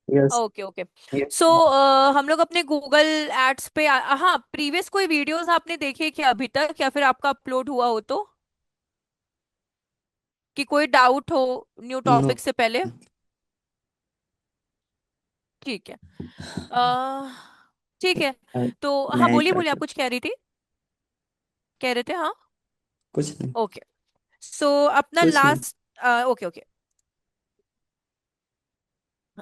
Yes. Okay okay. Yes. सो हम लोग अपने गूगल एड्स पे हाँ, प्रीवियस कोई वीडियोस आपने देखे क्या अभी तक, या फिर आपका अपलोड हुआ हो तो, कि कोई डाउट हो न्यू नो। टॉपिक से पहले? ठीक है। अह ठीक है। तो हाँ, मैं बोलिए क्या बोलिए, आप कर, कुछ कह रही थी, कह रहे थे हाँ। कुछ नहीं। ओके। सो अपना कुछ नहीं। लास्ट, ओके ओके,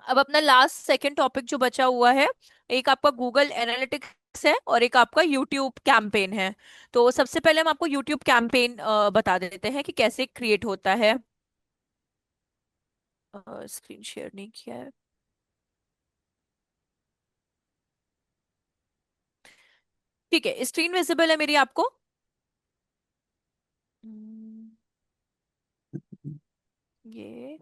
अब अपना लास्ट सेकंड टॉपिक जो बचा हुआ है, एक आपका गूगल एनालिटिक्स है और एक आपका यूट्यूब कैंपेन है। तो सबसे पहले हम आपको यूट्यूब कैंपेन बता देते हैं कि कैसे क्रिएट होता है। स्क्रीन शेयर नहीं किया है। ठीक है, स्क्रीन विजिबल है मेरी आपको? हम्म, ये,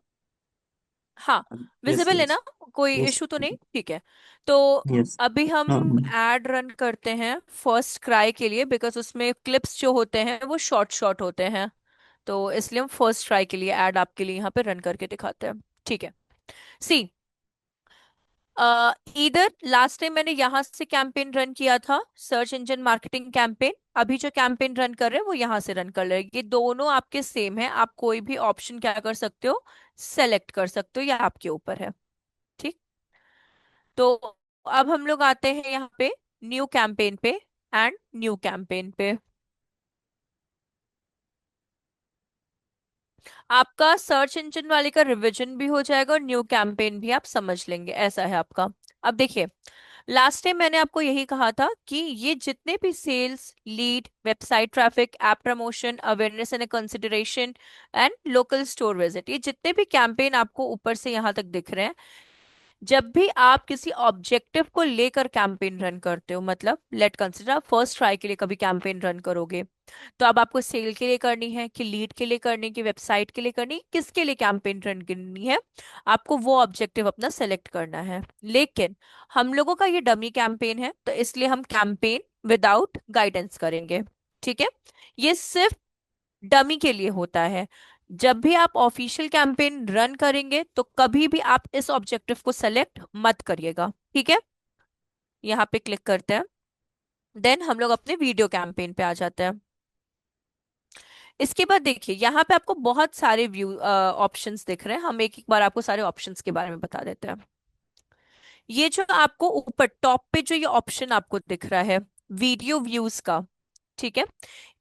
हाँ, यस। विजिबल है यस। ना? कोई यस। इशू तो नहीं? ठीक है। तो यस। अभी हम हाँ। एड रन करते हैं फर्स्ट क्राई के लिए, बिकॉज उसमें क्लिप्स जो होते हैं वो शॉर्ट शॉर्ट होते हैं। तो इसलिए हम फर्स्ट ट्राई के लिए ऐड आपके लिए यहाँ पे रन करके दिखाते हैं। ठीक है। सी, इधर लास्ट टाइम मैंने यहाँ से कैंपेन रन किया था, सर्च इंजन मार्केटिंग कैंपेन। अभी जो कैंपेन रन कर रहे हैं वो यहाँ से रन कर रहे हैं। ये दोनों आपके सेम है, आप कोई भी ऑप्शन क्या कर सकते हो, सेलेक्ट कर सकते हो, या आपके ऊपर है। ठीक। तो अब हम लोग आते हैं यहाँ पे न्यू कैंपेन पे, एंड न्यू कैंपेन पे आपका सर्च इंजन वाले का रिवीजन भी हो जाएगा और न्यू कैंपेन भी आप समझ लेंगे, ऐसा है आपका। अब देखिए, लास्ट टाइम मैंने आपको यही कहा था कि ये जितने भी sales, lead, website traffic, app promotion, awareness and consideration and local store visit, ये जितने भी कैंपेन आपको ऊपर से यहाँ तक दिख रहे हैं, जब भी आप किसी ऑब्जेक्टिव को लेकर कैंपेन रन करते हो, मतलब लेट कंसिडर आप फर्स्ट ट्राई के लिए कभी कैंपेन रन करोगे, तो अब आपको सेल के लिए करनी है कि लीड के लिए करनी है कि वेबसाइट के लिए करनी है, किसके लिए कैंपेन रन करनी है, आपको वो ऑब्जेक्टिव अपना सेलेक्ट करना है। लेकिन हम लोगों का ये डमी कैंपेन है, तो इसलिए हम कैंपेन विदाउट गाइडेंस करेंगे। ठीक है, ये सिर्फ डमी के लिए होता है। जब भी आप ऑफिशियल कैंपेन रन करेंगे तो कभी भी आप इस ऑब्जेक्टिव को सेलेक्ट मत करिएगा। ठीक है, यहाँ पे क्लिक करते हैं। देन हम लोग अपने वीडियो कैंपेन पे आ जाते हैं। इसके बाद देखिए, यहाँ पे आपको बहुत सारे व्यू ऑप्शंस दिख रहे हैं। हम एक एक बार आपको सारे ऑप्शंस के बारे में बता देते हैं। ये जो आपको ऊपर टॉप पे जो ये ऑप्शन आपको दिख रहा है, वीडियो व्यूज का, ठीक है,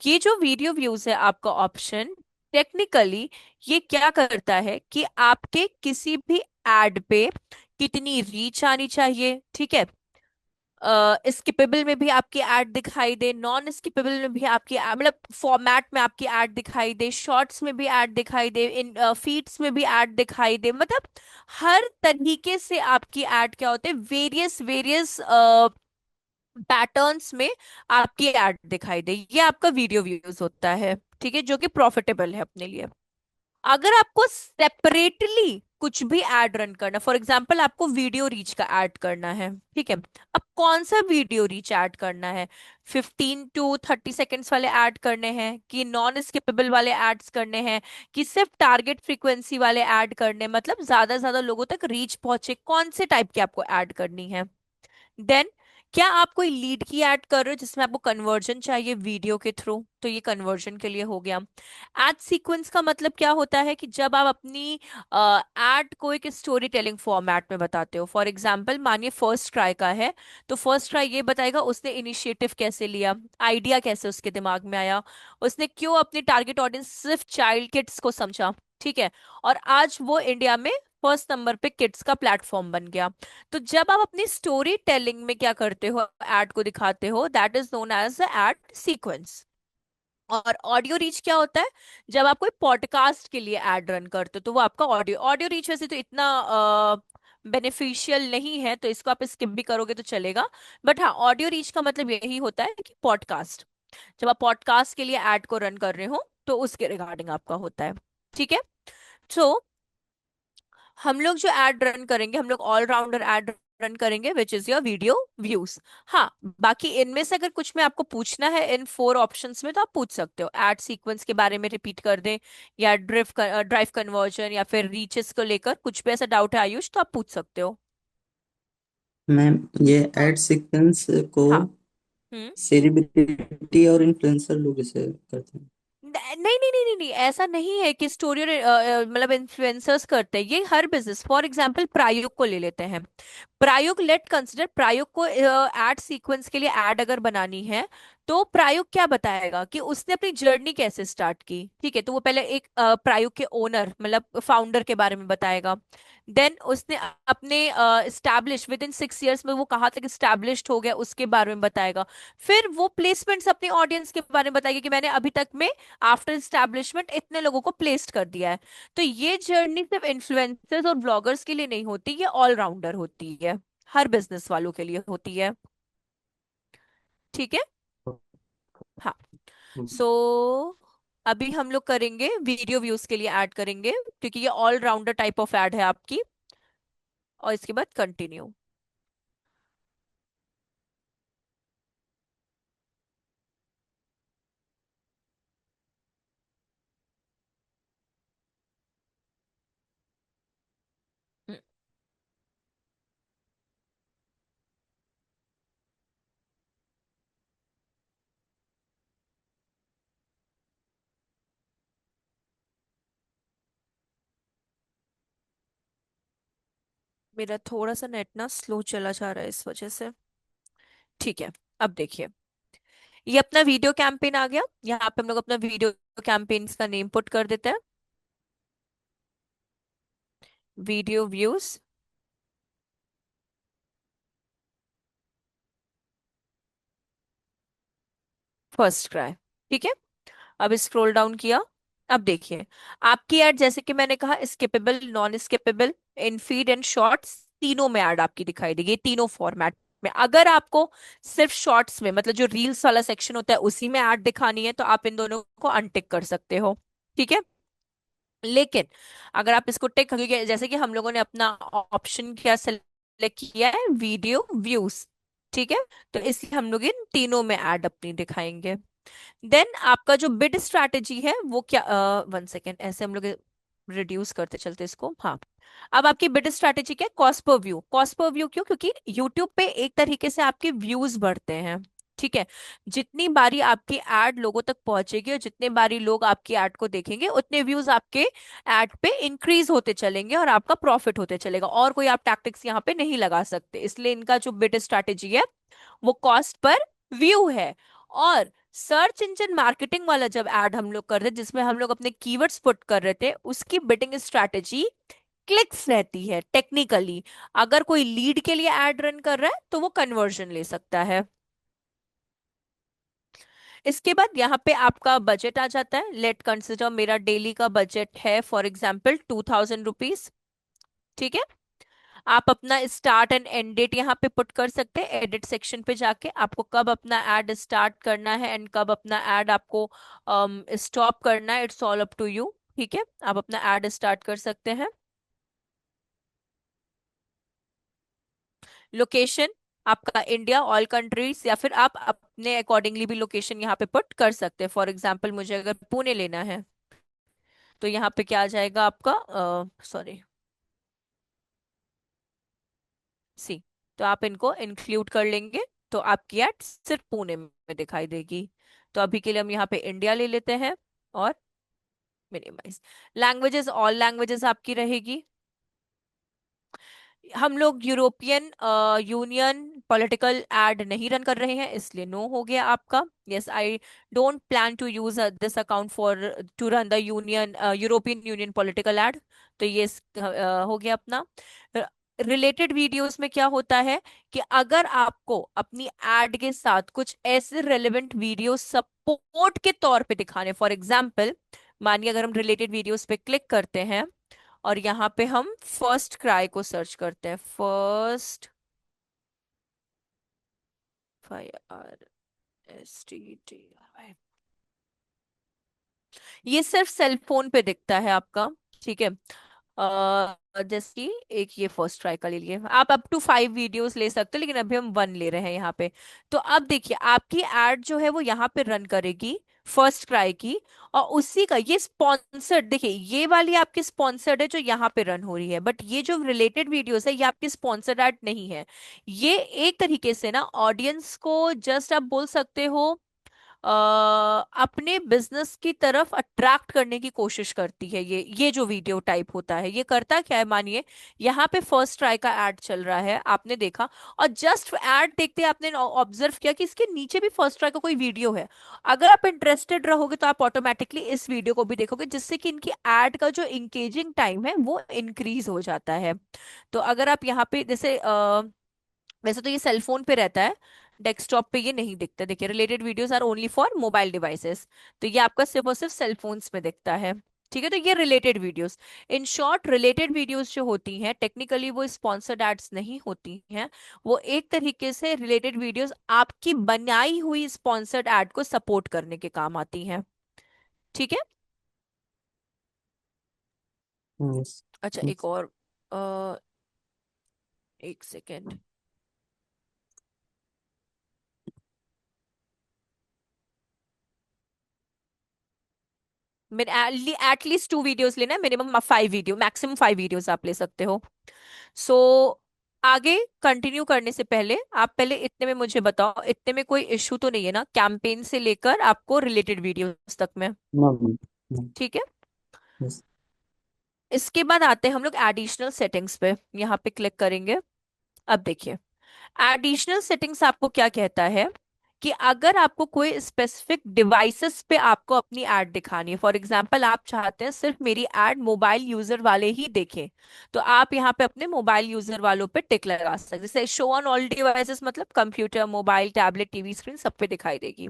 ये जो वीडियो व्यूज है आपका ऑप्शन, टेक्निकली ये क्या करता है कि आपके किसी भी एड पे कितनी रीच आनी चाहिए, ठीक है, स्किपेबल में भी आपकी ऐड दिखाई दे, नॉन स्किपेबल में भी आपकी मतलब फॉर्मेट में आपकी ऐड दिखाई दे, शॉर्ट्स में भी ऐड दिखाई दे, इन फीड्स में भी ऐड दिखाई दे, मतलब हर तरीके से आपकी ऐड क्या होते हैं, वेरियस वेरियस पैटर्न्स में आपकी ऐड दिखाई दे, ये आपका वीडियो व्यूज होता है। ठीक है, जो कि प्रॉफिटेबल है अपने लिए। अगर आपको सेपरेटली कुछ भी ऐड रन करना, फॉर एग्जांपल आपको वीडियो रीच का ऐड करना है, ठीक है, अब कौन सा वीडियो रीच ऐड करना है, 15 to 30 सेकेंड्स वाले ऐड करने हैं, कि नॉन स्किपेबल वाले एड्स करने हैं, कि सिर्फ टारगेट फ्रीक्वेंसी वाले ऐड करने, मतलब ज्यादा से ज्यादा लोगों तक रीच पहुंचे, कौन से टाइप की आपको ऐड करनी है। देन क्या आप कोई लीड की ऐड कर रहे हो जिसमें आपको कन्वर्जन चाहिए वीडियो के थ्रू, तो ये कन्वर्जन के लिए हो गया। एड सीक्वेंस का मतलब क्या होता है कि जब आप अपनी एड को एक स्टोरी टेलिंग फॉर्मेट में बताते हो, फॉर एग्जांपल मानिए फर्स्ट ट्राई का है, तो फर्स्ट ट्राई ये बताएगा उसने इनिशिएटिव कैसे लिया, आइडिया कैसे उसके दिमाग में आया, उसने क्यों अपनी टारगेट ऑडियंस सिर्फ चाइल्ड किड्स को समझा, ठीक है, और आज वो इंडिया में फर्स्ट नंबर पे किड्स का प्लेटफॉर्म बन गया। तो जब आप अपनी स्टोरी टेलिंग में क्या करते हो, एड को दिखाते हो, that is known as the ad sequence. और ऑडियो रीच क्या होता है, जब आप कोई पॉडकास्ट के लिए एड रन करते हो, तो वो आपका ऑडियो ऑडियो रीच वैसे तो इतना बेनिफिशियल नहीं है, तो इसको आप स्किप भी करोगे तो चलेगा। बट हाँ, ऑडियो रीच का मतलब यही होता है कि पॉडकास्ट, जब आप पॉडकास्ट के लिए एड को रन कर रहे हो तो उसके रिगार्डिंग आपका होता है। ठीक है। तो हम लोग जो एड रन करेंगे, हम लोग ऑलराउंडर एड रन करेंगे which is your video views. हाँ, बाकी इनमें से अगर कुछ में आपको पूछना है इन फोर ऑप्शंस में, तो आप पूछ सकते हो, एड सीक्वेंस के बारे में रिपीट कर दें, या ड्राइव कन्वर्जन, या फिर रीचेस को लेकर कुछ भी ऐसा डाउट है आयुष, तो आप पूछ सकते हो। मैम, ये हाँ। एड सीक्वेंस को हाँ। हम्म। सेलिब्रिटी और इन्फ्लुएंसर लोग इसे करते हैं। नहीं नहीं नहीं नहीं नहीं, ऐसा नहीं है कि स्टोरी मतलब इन्फ्लुएंसर्स करते हैं, ये हर बिजनेस। फॉर एग्जांपल प्रायुक्त को ले लेते हैं। प्रायुक्त, लेट कंसिडर प्रायुक्त को एड सीक्वेंस के लिए एड अगर बनानी है, तो प्रायुक्त क्या बताएगा कि उसने अपनी जर्नी कैसे स्टार्ट की। ठीक है, तो वो पहले एक प्रायुक्त के ओनर मतलब फाउंडर के बारे में बताएगा। देन उसने अपने स्टैब्लिश विद इन 6 इयर्स में वो कहाँ तक स्टैब्लिश्ड हो गया उसके बारे में बताएगा। फिर वो प्लेसमेंट्स अपनी ऑडियंस के बारे में बताएगी कि मैंने अभी तक में आफ्टर एस्टैब्लिशमेंट इतने लोगों को प्लेस्ड कर दिया है। तो ये जर्नी सिर्फ इन्फ्लुएंसर्स और ब्लॉगर्स के लिए नहीं होती, ये ऑलराउंडर होती है, हर बिजनेस वालों के लिए होती है। ठीक है। हाँ। सो अभी हम लोग करेंगे वीडियो व्यूज के लिए ऐड करेंगे, क्योंकि ये ऑलराउंडर टाइप ऑफ ऐड है आपकी। और इसके बाद कंटिन्यू। मेरा थोड़ा सा नेट ना स्लो चला जा रहा है इस वजह से। ठीक है। अब देखिए, ये अपना वीडियो कैंपेन आ गया। यहाँ पे हम लोग अपना वीडियो कैंपेन का नेम पुट कर देते हैं, वीडियो व्यूज फर्स्ट क्राई। ठीक है। अब स्क्रॉल डाउन किया। अब देखिए, आपकी ऐड जैसे कि मैंने कहा skippable, non skippable, in feed and shorts, तीनों में ऐड आपकी दिखाई देगी, तीनों फॉर्मेट में। अगर आपको सिर्फ शॉर्ट्स में मतलब जो रील्स वाला सेक्शन होता है उसी में ऐड दिखानी है, तो आप इन दोनों को अनटिक कर सकते हो। ठीक है। लेकिन अगर आप इसको टिक, क्योंकि जैसे कि हम लोगों ने अपना ऑप्शन क्या सेलेक्ट किया है, वीडियो व्यूज। ठीक है। तो इसलिए हम लोग इन तीनों में ऐड अपनी दिखाएंगे। देन आपका जो बिड स्ट्रैटेजी है वो क्या, 1 सेकेंड, ऐसे हम लोग रिड्यूस करते चलते इसको। हाँ। अब आपकी बिड स्ट्रैटेजी क्या है, cost per view. Cost per view क्यों? क्योंकि यूट्यूब पे एक तरीके से आपके व्यूज बढ़ते हैं। ठीक है। जितनी बारी आपकी एड लोगों तक पहुंचेगी और जितने बारी लोग आपकी एड को देखेंगे, उतने व्यूज आपके एड पे इंक्रीज होते चलेंगे और आपका प्रॉफिट होते चलेगा। और कोई आप टैक्टिक्स यहाँ पे नहीं लगा सकते, इसलिए इनका जो बिड स्ट्रैटेजी है वो कॉस्ट पर व्यू है। और सर्च इंजन मार्केटिंग वाला जब एड हम लोग कर रहे थे, जिसमें हम लोग अपने कीवर्ड्स पुट कर रहे थे, उसकी बिडिंग स्ट्रैटेजी क्लिक्स रहती है टेक्निकली। अगर कोई लीड के लिए एड रन कर रहा है तो वो कन्वर्जन ले सकता है। इसके बाद यहाँ पे आपका बजट आ जाता है। लेट कंसिडर मेरा डेली का बजट है फॉर एग्जाम्पल 2000 रुपीज। ठीक है। आप अपना स्टार्ट एंड एंड डेट यहाँ पे पुट कर सकते हैं एडिट सेक्शन पे जाके, आपको कब अपना एड स्टार्ट करना है एंड कब अपना एड आपको स्टॉप करना है, it's all up to you. ठीक है। आप अपना एड स्टार्ट कर सकते हैं। लोकेशन आपका इंडिया, ऑल कंट्रीज, या फिर आप अपने अकॉर्डिंगली भी लोकेशन यहाँ पे पुट कर सकते हैं। फॉर एग्जाम्पल मुझे अगर पुणे लेना है, तो यहाँ पे क्या आ जाएगा आपका, सॉरी, सी। तो आप इनको इंक्लूड कर लेंगे, तो आपकी एड सिर्फ पुणे में दिखाई देगी। तो अभी के लिए हम यहाँ पे इंडिया ले लेते हैं और मिनिमाइज। लैंग्वेजेस, ऑल लैंग्वेजेस आपकी रहेगी। हम लोग यूरोपियन यूनियन पॉलिटिकल एड नहीं रन कर रहे हैं, इसलिए नो हो गया आपका। Yes, I don't plan to use this account for to run the union European Union political ad. तो ये हो गया अपना। रिलेटेड वीडियोस में क्या होता है कि अगर आपको अपनी एड के साथ कुछ ऐसे रेलेवेंट वीडियो सपोर्ट के तौर पे दिखाने, फॉर एग्जाम्पल मानिए अगर हम रिलेटेड वीडियोस पे क्लिक करते हैं और यहाँ पे हम फर्स्ट क्राई को सर्च करते हैं, फर्स्ट, FIRSTTI, ये सिर्फ सेल फोन पे दिखता है आपका। ठीक है। जैसे कि एक ये फर्स्ट ट्राई का ले लिए, आप अप टू 5 वीडियोस ले सकते हो, लेकिन अभी हम 1 ले रहे हैं यहाँ पे। तो अब देखिए आपकी एड जो है वो यहाँ पे रन करेगी फर्स्ट क्राई की, और उसी का ये स्पॉन्सर्ड, देखिए ये वाली आपकी स्पॉन्सर्ड है जो यहाँ पे रन हो रही है, बट ये जो रिलेटेड वीडियोस है ये आपकी स्पॉन्सर्ड एड नहीं है। ये एक तरीके से ना ऑडियंस को जस्ट आप बोल सकते हो अपने बिजनेस की तरफ अट्रैक्ट करने की कोशिश करती है। ये जो वीडियो टाइप होता है ये करता क्या है, मानिए यहाँ पे फर्स्ट ट्राई का एड चल रहा है, आपने देखा, और जस्ट एड देखते आपने ऑब्जर्व किया कि इसके नीचे भी फर्स्ट ट्राई का कोई वीडियो है। अगर आप इंटरेस्टेड रहोगे तो आप ऑटोमेटिकली इस वीडियो को भी देखोगे, जिससे कि इनकी एड का जो इंगेजिंग टाइम है वो इंक्रीज हो जाता है। तो अगर आप यहाँ पे जैसे वैसे तो ये सेल फोन पे रहता है, डेस्कटॉप पे ये नहीं दिखता। देखिए related videos are only for mobile devices, तो ये आपका सिर्फ और सिर्फ सेल फोन्स में दिखता है। ठीक है, तो ये related videos, in short related videos जो होती हैं टेक्निकली वो स्पॉन्सर्ड एड्स नहीं होती हैं। वो एक तरीके से रिलेटेड वीडियोस आपकी बनाई हुई स्पॉन्सर्ड एड को सपोर्ट करने के काम आती हैं। ठीक है। यस। अच्छा एक और, अ, एक सेकेंड, एटलीस्ट 2 वीडियोस लेना है, मिनिमम 5 वीडियो, मैक्सिमम 5 वीडियोस आप ले सकते हो। सो आगे कंटिन्यू करने से पहले आप पहले इतने में मुझे बताओ, इतने में कोई इश्यू तो नहीं है ना कैंपेन से लेकर आपको रिलेटेड वीडियोस तक में? No no. ठीक है। यस। इसके बाद आते हैं हम लोग एडिशनल सेटिंग्स पे, यहाँ पे क्लिक करेंगे। अब देखिए एडिशनल सेटिंग्स आपको क्या कहता है कि अगर आपको कोई स्पेसिफिक डिवाइसेस पे आपको अपनी ऐड दिखानी है, फॉर एग्जांपल आप चाहते हैं सिर्फ मेरी ऐड मोबाइल यूजर वाले ही देखें, तो आप यहाँ पे अपने मोबाइल यूजर वालों पे टिक लगा सकते हैं। जैसे शो ऑन ऑल डिवाइसेस मतलब computer, mobile, tablet, TV screen सब पे दिखाई देगी।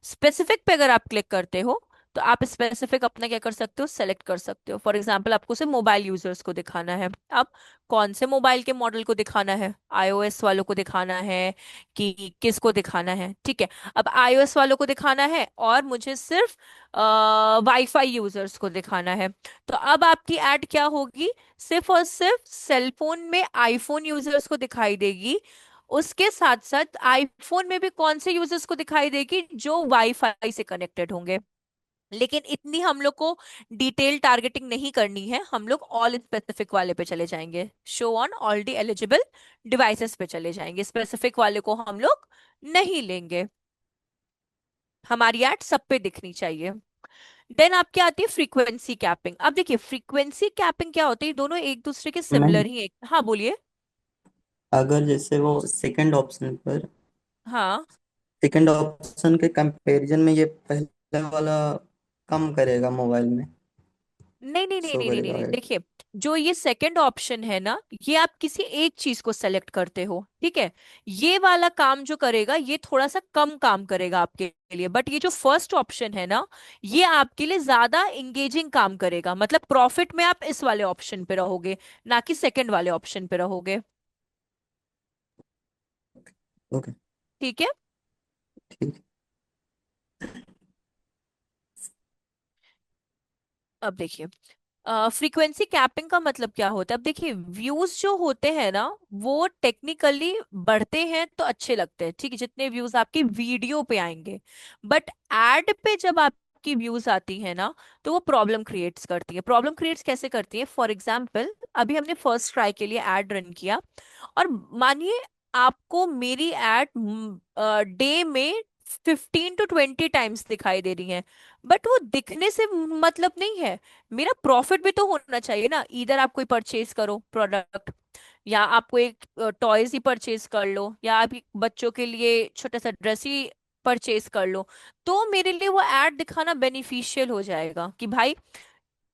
स्पेसिफिक पे अगर आप क्लिक करते हो तो आप स्पेसिफिक अपना क्या कर सकते हो, सेलेक्ट कर सकते हो। फॉर एग्जांपल आपको सिर्फ मोबाइल यूजर्स को दिखाना है। अब कौन से मोबाइल के मॉडल को दिखाना है, आईओएस वालों को दिखाना है कि किसको दिखाना है? ठीक है, अब आईओएस वालों को दिखाना है और मुझे सिर्फ वाईफाई यूजर्स को दिखाना है। तो अब आपकी ऐड क्या होगी, सिर्फ और सिर्फ सेलफोन में आईफोन यूजर्स को दिखाई देगी। उसके साथ साथ आईफोन में भी कौन से यूजर्स को दिखाई देगी, जो वाईफाई से कनेक्टेड होंगे। लेकिन इतनी हम लोग को डिटेल टारगेटिंग नहीं करनी है, हम लोग ऑल स्पेसिफिक वाले पे चले जाएंगे, show on all the eligible devices पे चले जाएंगे, स्पेसिफिक वाले को हम लोग नहीं लेंगे। हमारी ऐड सब पे दिखनी चाहिए। देन आपकी आती है फ्रीक्वेंसी कैपिंग। अब देखिए फ्रीक्वेंसी कैपिंग क्या होती है, दोनों एक दूसरे के मैम, सिमिलर ही एक, हाँ बोलिए। अगर जैसे वो सेकंड ऑप्शन पर, हाँ, सेकंड ऑप्शन के कंपैरिजन में ये पहले वाला कम करेगा मोबाइल में, नहीं नहीं नहीं शो नहीं नहीं नहीं करेगा नहीं, ऐड। देखिए जो ये सेकंड ऑप्शन है ना, ये आप किसी एक चीज को सेलेक्ट करते हो, ठीक है। ये वाला काम जो करेगा ये थोड़ा सा कम काम करेगा आपके लिए, बट ये जो फर्स्ट ऑप्शन है ना, ये आपके लिए ज्यादा इंगेजिंग काम करेगा। मतलब प्रॉफिट में आप इस वाले ऑप्शन पे रहोगे, ना कि सेकंड वाले ऑप्शन पे रहोगे। ओके। ठीक है। ठीक। अब देखिए फ्रीक्वेंसी कैपिंग का मतलब क्या होता है। अब देखिए व्यूज जो होते हैं ना, वो टेक्निकली बढ़ते हैं तो अच्छे लगते हैं, ठीक है, जितने व्यूज आपकी वीडियो पे आएंगे। बट एड पे जब आपकी व्यूज आती है ना, तो वो प्रॉब्लम क्रिएट्स करती है। प्रॉब्लम क्रिएट्स कैसे करती है, फॉर एग्जाम्पल अभी हमने फर्स्ट ट्राई के लिए एड रन किया, और मानिए आपको मेरी एड डे में 15 to 20 टाइम्स दिखाई दे रही है, बट वो दिखने से मतलब नहीं है। मेरा प्रॉफिट भी तो होना चाहिए ना। इधर आप कोई परचेज करो प्रोडक्ट, या आपको एक टॉयज ही परचेज कर लो, या आप एक बच्चों के लिए छोटा सा ड्रेस ही परचेज कर लो, तो मेरे लिए वो एड दिखाना बेनिफिशियल हो जाएगा कि भाई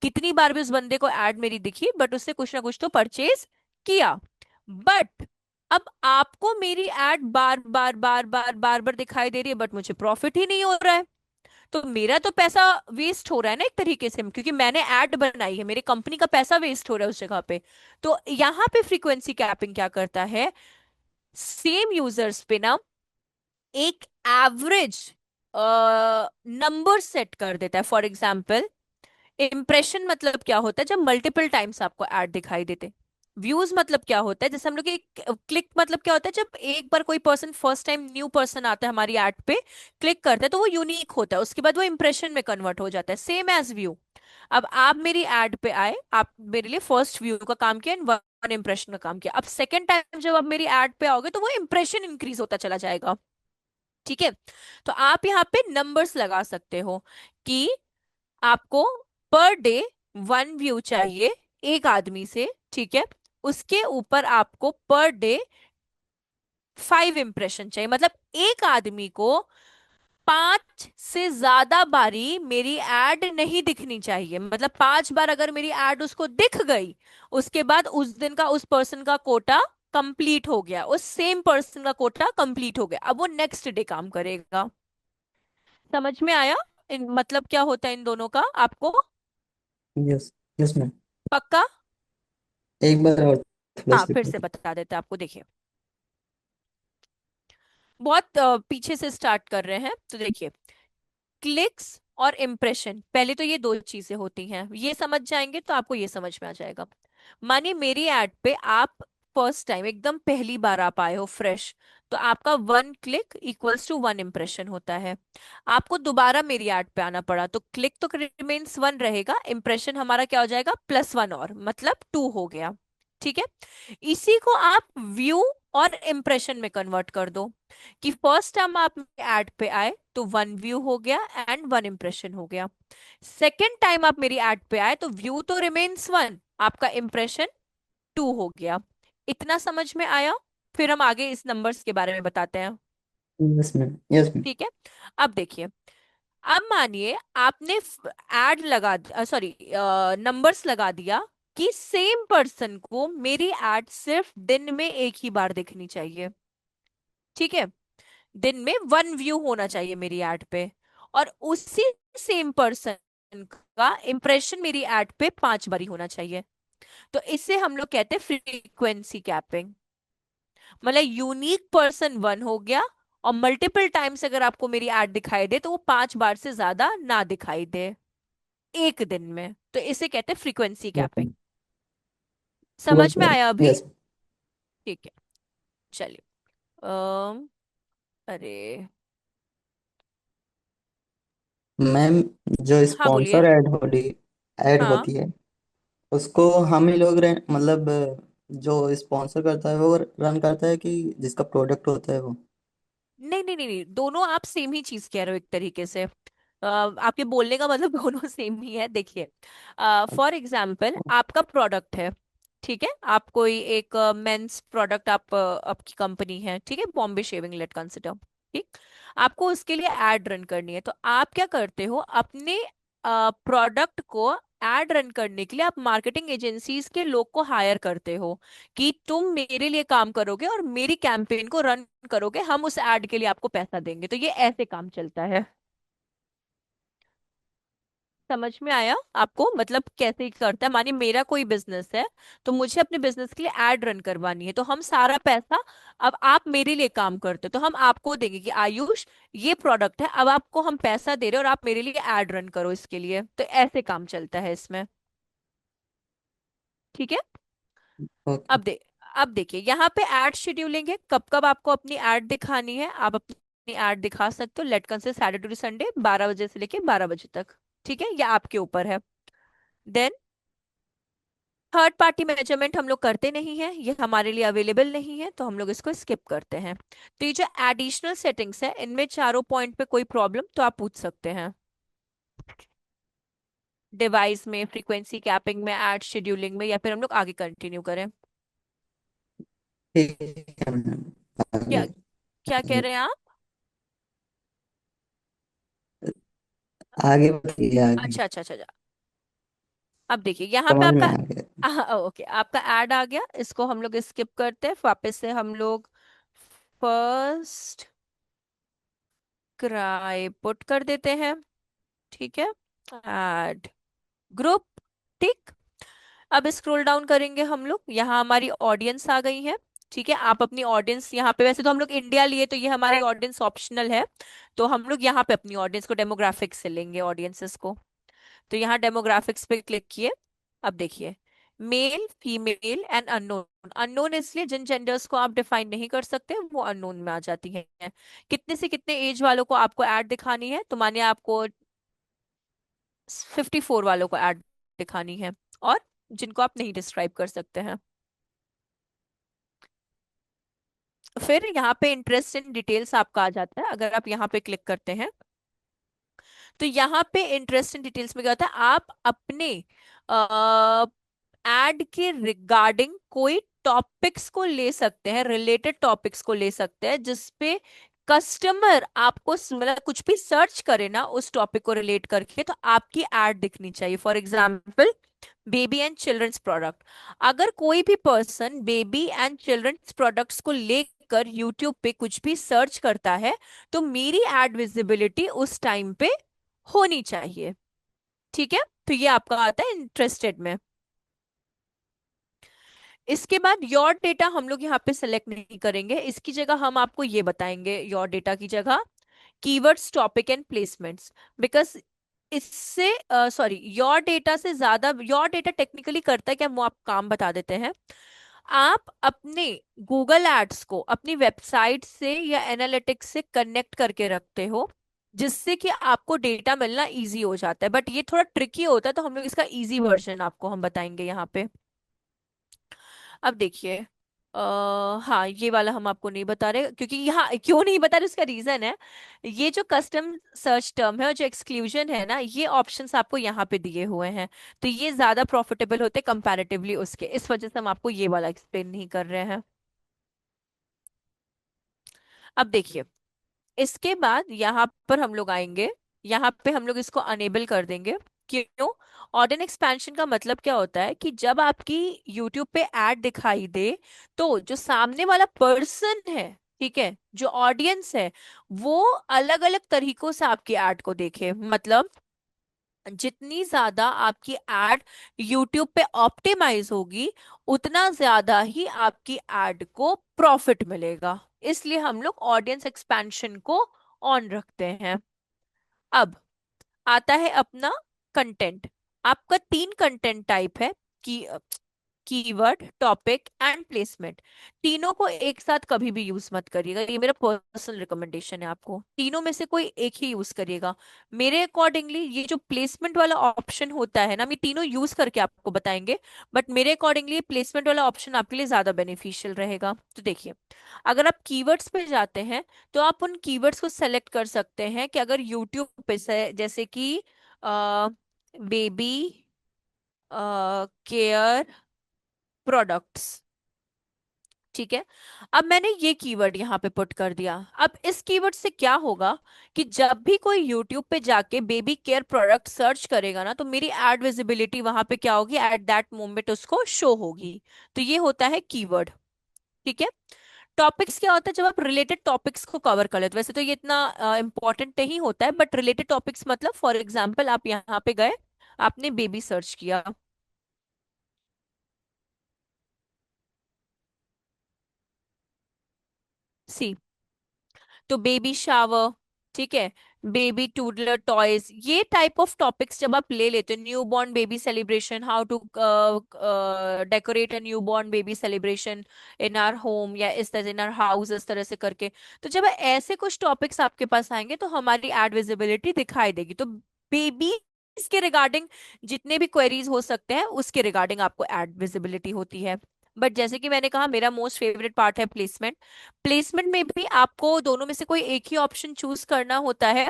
कितनी बार भी उस बंदे को एड मेरी दिखी बट उससे कुछ ना कुछ तो परचेज किया। बट अब आपको मेरी एड बार बार बार बार बार बार दिखाई दे रही है बट मुझे प्रॉफिट ही नहीं हो रहा है, तो मेरा तो पैसा वेस्ट हो रहा है ना एक तरीके से, क्योंकि मैंने ऐड बनाई है, मेरे कंपनी का पैसा वेस्ट हो रहा है उस जगह पे। तो यहाँ पे फ्रीक्वेंसी कैपिंग क्या करता है, सेम यूजर्स पे ना एक एवरेज नंबर सेट कर देता है। फॉर एग्जाम्पल इम्प्रेशन मतलब क्या होता है, जब मल्टीपल टाइम्स आपको ऐड दिखाई देते, व्यूज मतलब क्या होता है, जैसे हम लोग क्लिक मतलब क्या होता है, जब एक बार कोई person first time new person आता है हमारी एड पे, क्लिक करता है तो वो यूनिक होता है, उसके बाद वो इंप्रेशन में कन्वर्ट हो जाता है, सेम एज व्यू। अब आप मेरी एड पे आए, आप मेरे लिए फर्स्ट व्यू का काम किया एंड वन इंप्रेशन का काम किया, अब सेकेंड टाइम जब आप मेरी एड पे आओगे तो वो इंप्रेशन इंक्रीज होता चला जाएगा। ठीक है। तो आप यहाँ पे नंबर्स लगा सकते हो कि आपको पर डे वन व्यू चाहिए एक आदमी से, ठीक है। उसके ऊपर आपको पर डे फाइव इंप्रेशन चाहिए, मतलब एक आदमी को 5 से ज्यादा बारी मेरी एड नहीं दिखनी चाहिए, मतलब 5 बार अगर मेरी एड उसको दिख गई, उसके बाद उस दिन का उस पर्सन का कोटा कंप्लीट हो गया, उस सेम पर्सन का कोटा कंप्लीट हो गया, अब वो नेक्स्ट डे काम करेगा। समझ में आया मतलब क्या होता है इन दोनों का आपको? यस। Yes ma'am. पक्का? एक बार और थोड़ा हाँ सा फिर से repeat। बता देते हैं आपको, देखिए। बहुत पीछे से स्टार्ट कर रहे हैं, तो देखिए, क्लिक्स और इम्प्रेशन, पहले तो ये दो चीजें होती हैं, ये समझ जाएंगे तो आपको ये समझ में आ जाएगा। मानिए मेरी एड पे आप फर्स्ट टाइम एकदम पहली बार आप आए हो फ्रेश, तो आपका one click equals to one impression होता है। आपको दोबारा मेरी एड पे आना पड़ा तो क्लिक तो रिमेन्स वन रहेगा, इम्प्रेशन हमारा क्या हो जाएगा, +1, और मतलब 2 हो गया। ठीक है। इसी को आप व्यू और इम्प्रेशन में कन्वर्ट कर दो, कि फर्स्ट टाइम आप एड पे आए तो वन व्यू हो गया एंड वन इंप्रेशन हो गया, सेकेंड टाइम आप मेरी एड पे आए तो व्यू तो रिमेन्स वन, आपका इंप्रेशन 2 हो गया। इतना समझ में आया? फिर हम आगे इस नंबर्स के बारे में बताते हैं। Yes ma'am. Yes ma'am. ठीक है। अब देखिए, अब मानिए आपने एड लगा, सॉरी, नंबर्स लगा दिया कि सेम पर्सन को मेरी एड सिर्फ दिन में एक ही बार देखनी चाहिए। ठीक है। दिन में वन व्यू होना चाहिए मेरी एड पे, और उसी सेम पर्सन का इंप्रेशन मेरी एड पे 5 बारी होना चाहिए। तो इससे हम लोग कहते हैं फ्रीक्वेंसी कैपिंग, मतलब यूनिक पर्सन वन हो गया, और मल्टीपल टाइम्स अगर आपको मेरी एड दिखाई दे तो वो 5 बार से ज्यादा ना दिखाई दे एक दिन में, तो इसे कहते हैं फ्रीक्वेंसी कैपिंग। हुआ समझ में सर। आया अभी? यस ठीक है। चलिए। अम, अरे, मैम। जो हाँ बोलिए। स्पॉन्सर ऐड हाँ, होती है, उसको हम ही लोग मतलब जो स्पॉन्सर करता है वो रन करता है, कि जिसका प्रोडक्ट होता है वो? नहीं नहीं नहीं नहीं, दोनों आप सेम ही चीज कह रहे हो एक तरीके से। आपके बोलने का मतलब दोनों सेम ही है। देखिए, फॉर एग्जाम्पल आपका प्रोडक्ट है, ठीक है, आप कोई एक मेंस प्रोडक्ट, आप आपकी कंपनी है, ठीक है, बॉम्बे शेविंग लेट कंसिडर। ठीक। आपको उसके लिए एड रन करनी है, तो आप क्या करते हो, अपने प्रोडक्ट को एड रन करने के लिए आप मार्केटिंग एजेंसीज के लोग को हायर करते हो, कि तुम मेरे लिए काम करोगे और मेरी कैंपेन को रन करोगे, हम उस एड के लिए आपको पैसा देंगे, तो ये ऐसे काम चलता है। समझ में आया आपको, मतलब कैसे करता है? मानिए मेरा कोई बिजनेस है, तो मुझे अपने बिजनेस के लिए एड रन करवानी है, तो हम सारा पैसा, अब आप मेरे लिए काम करते हो तो हम आपको देंगे कि आयुष, ये प्रोडक्ट है, अब आपको हम पैसा दे रहे हैं और आप मेरे लिए एड रन करो इसके लिए, तो ऐसे काम चलता है इसमें। ठीक है। ओके। अब दे अब देखिए, यहाँ पे एड शेड्यूलिंग है, कब कब आपको अपनी एड दिखानी है, आप अपनी एड दिखा सकते हो, let consider Saturday to Sunday 12 बजे से लेके 12 बजे तक। ठीक है, ये आपके ऊपर है। देन थर्ड पार्टी मेजरमेंट हम लोग करते नहीं है, ये हमारे लिए अवेलेबल नहीं है, तो हम लोग इसको स्किप करते हैं। तो ये जो एडिशनल सेटिंग्स है, इनमें चारों पॉइंट पे कोई प्रॉब्लम तो आप पूछ सकते हैं, डिवाइस में, फ्रीक्वेंसी कैपिंग में, एड शेड्यूलिंग में, या फिर हम लोग आगे कंटिन्यू करें। ठीक है मैम। क्या आगे। क्या कह आगे। रहे हैं आप? आगे बताइए आगे। अच्छा अच्छा अच्छा अच्छा। अब देखिए यहाँ पे समझ में आपका आ गया। ओके, आपका ऐड आ गया, इसको हम लोग स्किप करते हैं, वापस से हम लोग फर्स्ट क्राई पुट कर देते हैं। ठीक है। Add group. ठीक। अब स्क्रॉल डाउन करेंगे हम लोग, यहाँ हमारी ऑडियंस आ गई है। ठीक है, आप अपनी ऑडियंस यहाँ पे, वैसे तो हम लोग इंडिया लिए तो ये हमारी ऑडियंस ऑप्शनल है, तो हम लोग यहाँ पे अपनी ऑडियंस को डेमोग्राफिक्स से लेंगे ऑडियंसेस को। तो यहाँ डेमोग्राफिक्स पे क्लिक किए। अब देखिए, male, female and unknown. Unknown इसलिए जिन जेंडर्स को आप डिफाइन नहीं कर सकते वो अननोन में आ जाती हैं। कितने से कितने एज वालों को आपको ऐड दिखानी है, तो मानिए आपको 54 वालों को ऐड दिखानी है, और जिनको आप नहीं डिस्क्राइब कर सकते हैं। फिर यहाँ पे इंटरेस्ट इन डिटेल्स आपका आ जाता है, अगर आप यहाँ पे क्लिक करते हैं तो यहाँ पे इंटरेस्ट इन डिटेल्स में क्या होता है, आप अपने एड के रिगार्डिंग कोई टॉपिक्स को ले सकते हैं, रिलेटेड टॉपिक्स को ले सकते हैं जिसपे कस्टमर आपको मतलब कुछ भी सर्च करे ना उस टॉपिक को रिलेट करके, तो आपकी एड दिखनी चाहिए। For example, baby and childrens product. अगर कोई भी person baby and childrens products को लेकर यूट्यूब पे कुछ भी सर्च करता है, तो मेरी एड विजिबिलिटी उस टाइम पे होनी चाहिए। ठीक है, तो ये आपका आता है इंटरेस्टेड में। इसके बाद योर डेटा हम लोग यहाँ पे सेलेक्ट नहीं करेंगे, इसकी जगह हम आपको ये बताएंगे योर डेटा की जगह keywords, topic and placements. Because इससे सॉरी, योर डेटा से ज्यादा योर डेटा टेक्निकली करता है क्या, वो आप काम बता देते हैं। आप अपने गूगल एड्स को अपनी वेबसाइट से या एनालिटिक्स से कनेक्ट करके रखते हो, जिससे कि आपको डेटा मिलना इजी हो जाता है। बट ये थोड़ा ट्रिकी होता है, तो हम लोग इसका इजी वर्जन आपको हम बताएंगे यहाँ पे। अब देखिए, हाँ, ये वाला हम आपको नहीं बता रहे, क्योंकि यहाँ क्यों नहीं बता रहे उसका रीजन है, ये जो कस्टम सर्च टर्म है और जो एक्सक्लूजन है ना, ये ऑप्शंस आपको यहाँ पे दिए हुए हैं, तो ये ज्यादा प्रॉफिटेबल होते कंपैरेटिवली उसके, इस वजह से हम आपको ये वाला एक्सप्लेन नहीं कर रहे हैं। अब देखिए, इसके बाद यहाँ पर हम लोग आएंगे, यहाँ पे हम लोग इसको अनेबल कर देंगे। क्यों? ऑडियंस एक्सपेंशन का मतलब क्या होता है कि जब आपकी यूट्यूब पे ऐड दिखाई दे, तो जो सामने वाला पर्सन है, ठीक है, जो ऑडियंस है, वो अलग अलग तरीकों से आपकी ऐड को देखे। मतलब जितनी ज्यादा आपकी एड यूट्यूब पे ऑप्टिमाइज होगी, उतना ज्यादा ही आपकी एड को प्रॉफिट मिलेगा। इसलिए हम लोग ऑडियंस एक्सपेंशन को ऑन रखते हैं। अब आता है अपना कंटेंट। आपका 3 कंटेंट टाइप है कि कीवर्ड, टॉपिक एंड प्लेसमेंट। तीनों को एक साथ कभी भी यूज मत करिएगा, ये मेरा पर्सनल रिकमेंडेशन है, आपको तीनों में से कोई एक ही यूज करिएगा। मेरे अकॉर्डिंगली ये जो प्लेसमेंट वाला ऑप्शन होता है ना, हम ये तीनों यूज करके आपको बताएंगे, बट मेरे अकॉर्डिंगली प्लेसमेंट वाला ऑप्शन आपके लिए ज्यादा बेनिफिशियल रहेगा। तो देखिए, अगर आप कीवर्ड्स पे जाते हैं, तो आप उन कीवर्ड्स को सेलेक्ट कर सकते हैं कि अगर यूट्यूब पे से जैसे कि बेबी केयर प्रोडक्ट्स, ठीक है, अब मैंने ये कीवर्ड यहाँ पे पुट कर दिया। अब इस कीवर्ड से क्या होगा कि जब भी कोई यूट्यूब पे जाके बेबी केयर प्रोडक्ट सर्च करेगा ना, तो मेरी एड विजिबिलिटी वहां पे क्या होगी, एट दैट मोमेंट उसको शो होगी। तो ये होता है कीवर्ड। ठीक है। टॉपिक्स क्या होता है, जब आप रिलेटेड टॉपिक्स को कवर कर लेते, वैसे तो ये इतना इंपॉर्टेंट नहीं होता है, बट रिलेटेड टॉपिक्स मतलब फॉर एग्जाम्पल आप यहाँ पे गए, आपने बेबी सर्च किया, सी, तो बेबी शावर, ठीक है, बेबी टूडलर टॉयज, ये टाइप ऑफ टॉपिक्स जब आप ले लेते हो, new born baby celebration, how to decorate a new born baby celebration in our home, या इस तरह इन आवर हाउस, इस तरह से करके, तो जब ऐसे कुछ टॉपिक्स आपके पास आएंगे, तो हमारी एड विजिबिलिटी दिखाई देगी। तो बेबी इसके रिगार्डिंग जितने भी क्वेरीज हो सकते हैं, उसके रिगार्डिंग आपको एड विजिबिलिटी होती है। बट जैसे कि मैंने कहा, मेरा मोस्ट फेवरेट पार्ट है प्लेसमेंट। प्लेसमेंट में भी आपको दोनों में से कोई एक ही ऑप्शन चूज करना होता है,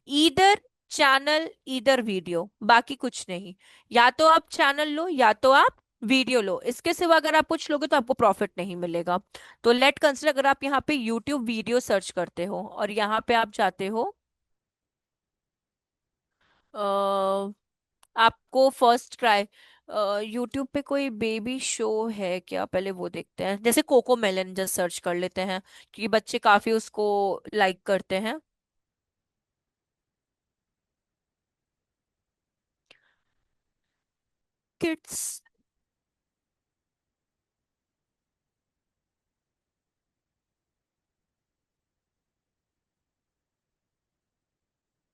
ईदर चैनल ईदर वीडियो, बाकी कुछ नहीं। या तो आप चैनल लो या तो आप वीडियो लो, इसके सिवा अगर आप कुछ लोगे तो आपको प्रॉफिट नहीं मिलेगा। तो लेट कंसिडर, अगर आप यहाँ पे यूट्यूब वीडियो सर्च करते हो और यहाँ पे आप जाते हो, आपको फर्स्ट ट्राई, यूट्यूब पे कोई बेबी शो है क्या, पहले वो देखते हैं, जैसे कोको मेलन जस्ट सर्च कर लेते हैं, क्योंकि बच्चे काफी उसको लाइक करते हैं। किड्स,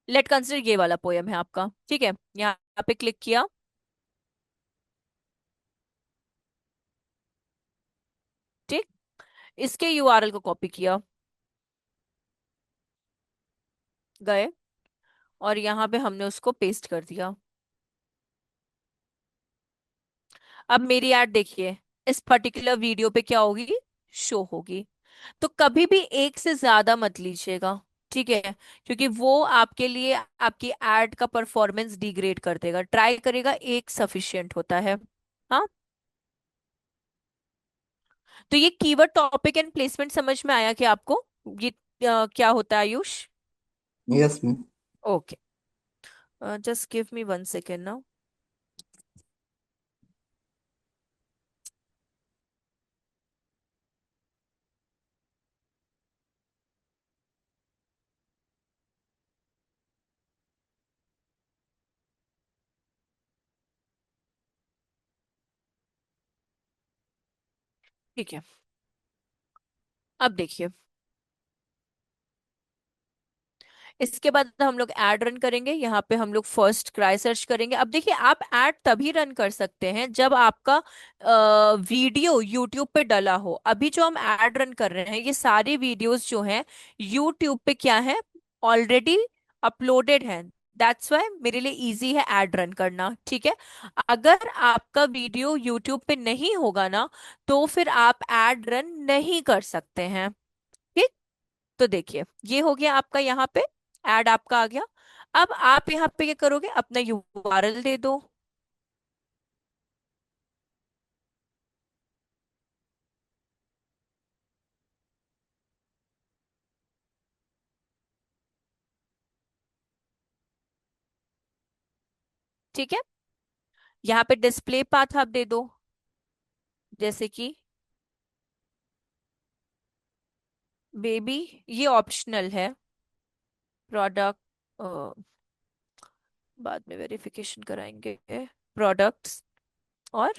लेट कंसिडर ये वाला पोयम है आपका, ठीक है, यहाँ पे क्लिक किया, इसके यूआरएल को कॉपी किया, गए, और यहाँ पे हमने उसको पेस्ट कर दिया। अब मेरी ऐड देखिए, इस पर्टिकुलर वीडियो पे क्या होगी, शो होगी। तो कभी भी एक से ज्यादा मत लीजिएगा, ठीक है, क्योंकि वो आपके लिए आपकी एड का परफॉर्मेंस डिग्रेड कर देगा। ट्राई करेगा, एक सफिशिएंट होता है। हाँ, तो ये कीवर्ड टॉपिक एंड प्लेसमेंट समझ में आया कि आपको ये क्या होता है Ayush? Yes ma'am. Okay, just give me 1 second now. ठीक है, अब देखिए, इसके बाद हम लोग ऐड रन करेंगे। यहाँ पे हम लोग फर्स्ट क्राई सर्च करेंगे। अब देखिए, आप ऐड तभी रन कर सकते हैं जब आपका वीडियो यूट्यूब पे डला हो। अभी जो हम ऐड रन कर रहे हैं, ये सारे वीडियोस जो हैं यूट्यूब पे क्या है, ऑलरेडी अपलोडेड हैं। दैट्स वाई मेरे लिए इजी है ऐड रन करना, ठीक है। अगर आपका वीडियो यूट्यूब पे नहीं होगा ना, तो फिर आप ऐड रन नहीं कर सकते हैं। ठीक, तो देखिए, ये हो गया आपका, यहाँ पे ऐड आपका आ गया। अब आप यहाँ पे क्या करोगे, अपना यूआरएल दे दो। ठीक है, यहाँ पे डिस्प्ले पाथ आप दे दो, जैसे कि बेबी, ये ऑप्शनल है। प्रोडक्ट, बाद में वेरिफिकेशन कराएंगे। प्रोडक्ट्स और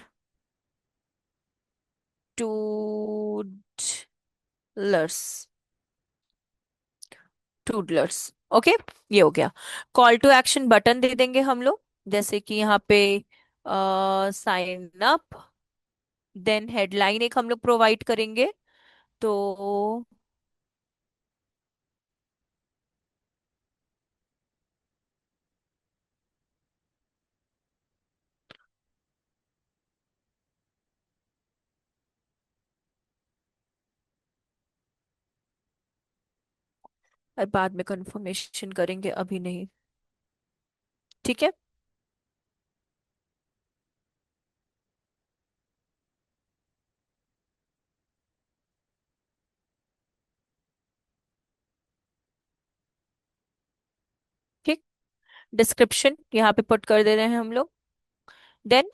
टूडलर्स, टूडलर्स। ओके, ये हो गया। कॉल टू एक्शन बटन दे देंगे हम लोग, जैसे कि यहाँ पे साइन अप, देन हेडलाइन एक हम लोग प्रोवाइड करेंगे। तो और बाद में कंफर्मेशन करेंगे, अभी नहीं। ठीक है, ठीक। डिस्क्रिप्शन यहाँ पे पुट कर दे रहे हैं हम लोग। देन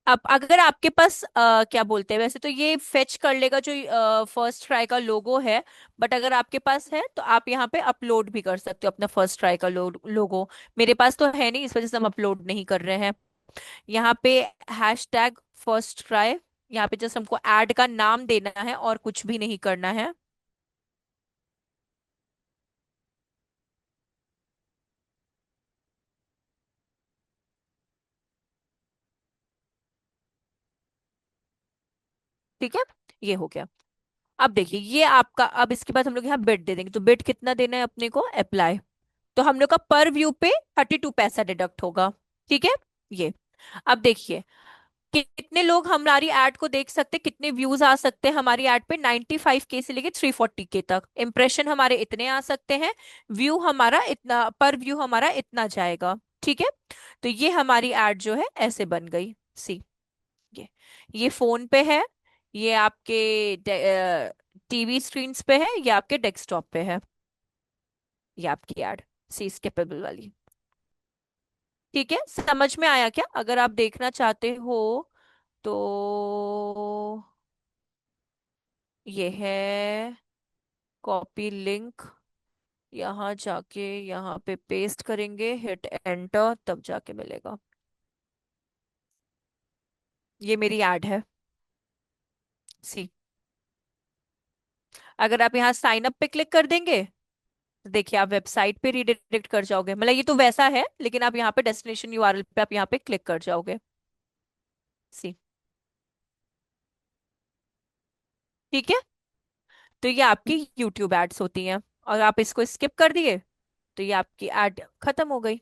अब अगर आपके पास क्या बोलते हैं, वैसे तो ये फेच कर लेगा जो फर्स्ट ट्राई का लोगो है, बट अगर आपके पास है तो आप यहाँ पे अपलोड भी कर सकते हो अपना फर्स्ट ट्राई का लोगो। मेरे पास तो है नहीं, इस वजह से हम अपलोड नहीं कर रहे हैं। यहाँ पे हैश टैग फर्स्ट ट्राई, यहाँ पे जस्ट हमको ऐड का नाम देना है और कुछ भी नहीं करना है। ठीक है, ये हो गया। अब देखिए, ये आपका, अब इसके बाद हम लोग यहाँ बिट दे देंगे। तो बिट कितना देना है अपने को, अप्लाई। तो हम लोग का पर व्यू पे 32 पैसा डिडक्ट होगा। ठीक है, ये। अब देखिए, कितने लोग हमारी ऐड को देख सकते, कितने व्यूज आ सकते हैं हमारी ऐड पे, 95K से लेके 340K तक इंप्रेशन हमारे इतने आ सकते हैं। व्यू हमारा इतना, पर व्यू हमारा इतना जाएगा। ठीक है, तो ये हमारी ऐड जो है ऐसे बन गई। सी, ये फोन पे है, ये आपके टीवी स्क्रीन पे है, ये आपके डेस्कटॉप पे है। ये आपकी ऐड, सी स्केपेबल वाली। ठीक है, समझ में आया क्या? अगर आप देखना चाहते हो तो ये है कॉपी लिंक, यहाँ जाके यहाँ पे पेस्ट करेंगे, हिट एंटर, तब जाके मिलेगा। ये मेरी ऐड है, सी। अगर आप यहाँ साइन अप पे क्लिक कर देंगे, तो देखिए आप वेबसाइट पे रिडायरेक्ट कर जाओगे। मतलब ये तो वैसा है, लेकिन आप यहाँ पे डेस्टिनेशन यूआरएल पे आप यहाँ पे क्लिक कर जाओगे, सी। ठीक है, तो ये आपकी यूट्यूब एड्स होती हैं, और आप इसको स्किप कर दिए तो ये आपकी एड खत्म हो गई।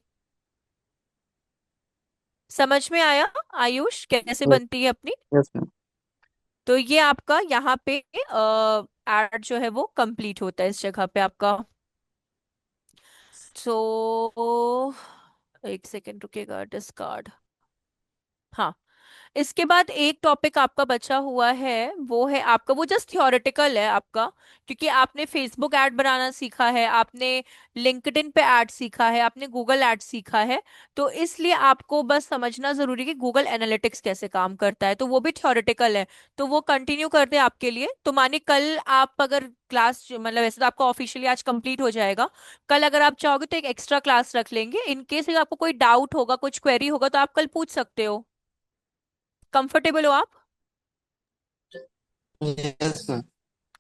समझ में आया आयुष कैसे बनती है अपनी? Yes ma'am. तो ये आपका यहाँ पे एड जो है वो कंप्लीट होता है इस जगह पे आपका। तो एक सेकेंड रुकेगा, डिस्कार्ड। हाँ, इसके बाद एक टॉपिक आपका बचा हुआ है, वो है आपका, वो जस्ट थ्योरेटिकल है आपका, क्योंकि आपने फेसबुक ऐड बनाना सीखा है, आपने लिंक्डइन पे ऐड सीखा है, आपने गूगल ऐड सीखा है। तो इसलिए आपको बस समझना जरूरी है कि गूगल एनालिटिक्स कैसे काम करता है, तो वो भी थ्योरेटिकल है। तो वो कंटिन्यू कर दे आपके लिए, तो मानिए कल आप अगर क्लास, मतलब वैसे तो आपका ऑफिशियली आज कंप्लीट हो जाएगा, कल अगर आप चाहोगे तो एक एक्स्ट्रा क्लास रख लेंगे, इन केस आपको कोई डाउट होगा, कुछ क्वेरी होगा तो आप कल पूछ सकते हो। कंफर्टेबल हो आप? Yes ma'am.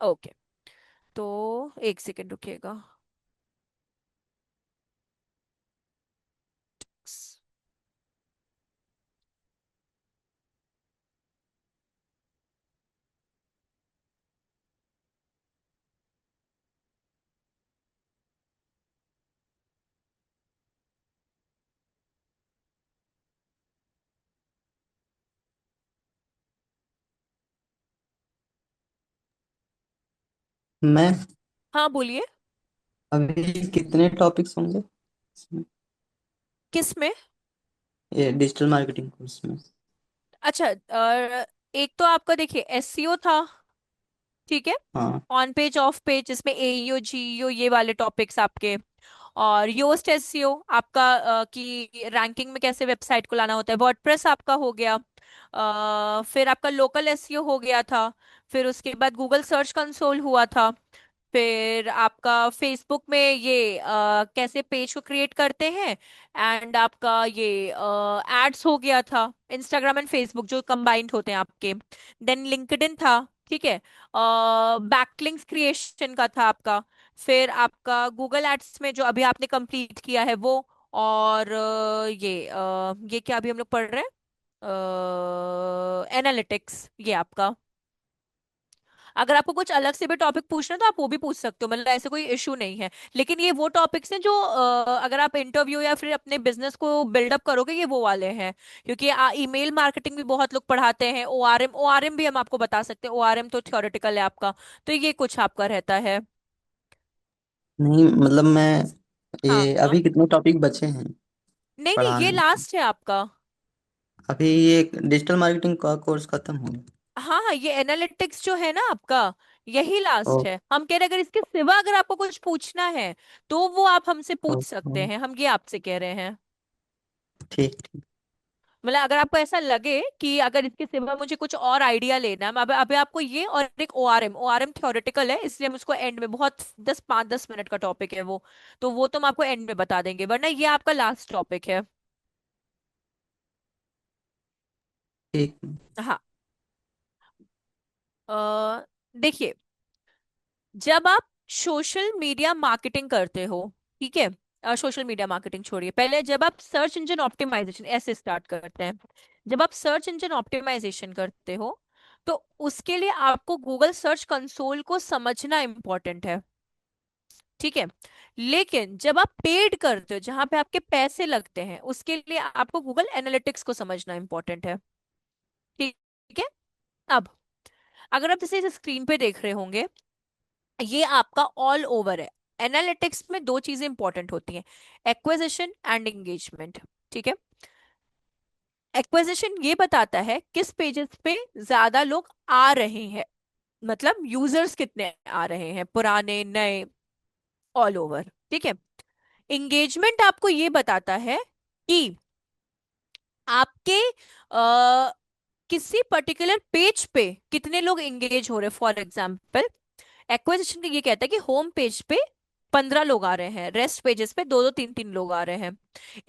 ओके। तो एक सेकेंड रुकिएगा। मैं हाँ बोलिए। अभी कितने टॉपिक्स होंगे इसमें? किस में? ये डिजिटल मार्केटिंग कोर्स में। अच्छा, एक तो आपका देखिए एसईओ था, ठीक है, हाँ। ऑन पेज ऑफ पेज, जिसमें एईओ जीईओ ये वाले टॉपिक्स आपके। और योस्ट एसईओ आपका, कि रैंकिंग में कैसे वेबसाइट को लाना होता है, वर्डप्रेस आपका हो गया। फिर आपका लोकल एसईओ हो गया था। फिर उसके बाद गूगल सर्च कंसोल हुआ था। फिर आपका फेसबुक में ये कैसे पेज को क्रिएट करते हैं, एंड आपका ये एड्स हो गया था, इंस्टाग्राम एंड फेसबुक जो कंबाइंड होते हैं आपके। देन लिंक्डइन था, ठीक है। बैकलिंक्स क्रिएशन का था आपका। फिर आपका गूगल एड्स में जो अभी आपने कंप्लीट किया है वो। और ये क्या अभी हम लोग पढ़ रहे हैं, एनालिटिक्स, ये आपका। अगर आपको कुछ अलग से भी टॉपिक पूछना है तो आप वो भी पूछ सकते हो, मतलब ऐसे कोई इशू नहीं है। लेकिन ये वो टॉपिक्स हैं जो अगर आप इंटरव्यू या फिर अपने बिजनेस को बिल्डअप करोगे, ये वो वाले हैं। क्योंकि ईमेल मार्केटिंग भी बहुत लोग पढ़ाते हैं, ओआरएम भी हम आपको बता सकते हैं, ओआरएम तो थ्योरेटिकल है आपका। तो ये कुछ आपका रहता है। नहीं मतलब मैं, हाँ ये हाँ। अभी कितने टॉपिक बचे हैं नहीं नहीं, ये पढ़ाने के? लास्ट है आपका। अभी ये डिजिटल मार्केटिंग का कोर्स खत्म हो गया? हाँ हाँ, ये एनालिटिक्स जो है ना आपका, यही ओ, लास्ट है। हम कह रहे हैं अगर इसके सिवा अगर आपको कुछ पूछना है तो वो आप हमसे ओ, पूछ ओ, सकते हैं, हम ये आपसे कह रहे हैं। ठीक ठीक। मतलब अगर आपको ऐसा लगे कि अगर इसके सिवा मुझे कुछ और आइडिया लेना है, मैं अभी आपको ये और एक ओआरएम थ्योरेटिकल है, इसलिए हम उसको एंड में, बहुत 10 5 10 मिनट का टॉपिक है वो, तो वो तो हम आपको एंड में बता देंगे, वरना ये आपका लास्ट टॉपिक है। ठीक। हाँ। देखिए, जब आप सोशल मीडिया मार्केटिंग करते हो, ठीक है, सोशल मीडिया मार्केटिंग छोड़िए, पहले जब आप सर्च इंजन ऑप्टिमाइजेशन ऐसे स्टार्ट करते हैं, जब आप सर्च इंजन ऑप्टिमाइजेशन करते हो तो उसके लिए आपको गूगल सर्च कंसोल को समझना इंपॉर्टेंट है, ठीक है। लेकिन जब आप पेड करते हो, जहां पे आपके पैसे लगते हैं, उसके लिए आपको गूगल एनालिटिक्स को समझना इंपॉर्टेंट है, ठीक ठीक है। अब अगर आप जैसे इस स्क्रीन पे देख रहे होंगे, ये आपका ऑल ओवर है। एनालिटिक्स में दो चीजें इंपॉर्टेंट होती हैं, एक्विजिशन एंड एंगेजमेंट, ठीक है। एक्विजिशन ये बताता है किस पेजेस पे ज्यादा लोग आ रहे हैं, मतलब यूजर्स कितने आ रहे हैं, पुराने नए, ऑल ओवर, ठीक है। एंगेजमेंट आपको ये बताता है कि आपके किसी पर्टिकुलर पेज पे कितने लोग एंगेज हो रहे हैं। फॉर एग्जाम्पल, एक्विजिशन का ये कहता है कि होम पेज पे 15 लोग आ रहे हैं, रेस्ट पेजेस पे दो दो तीन तीन लोग आ रहे हैं।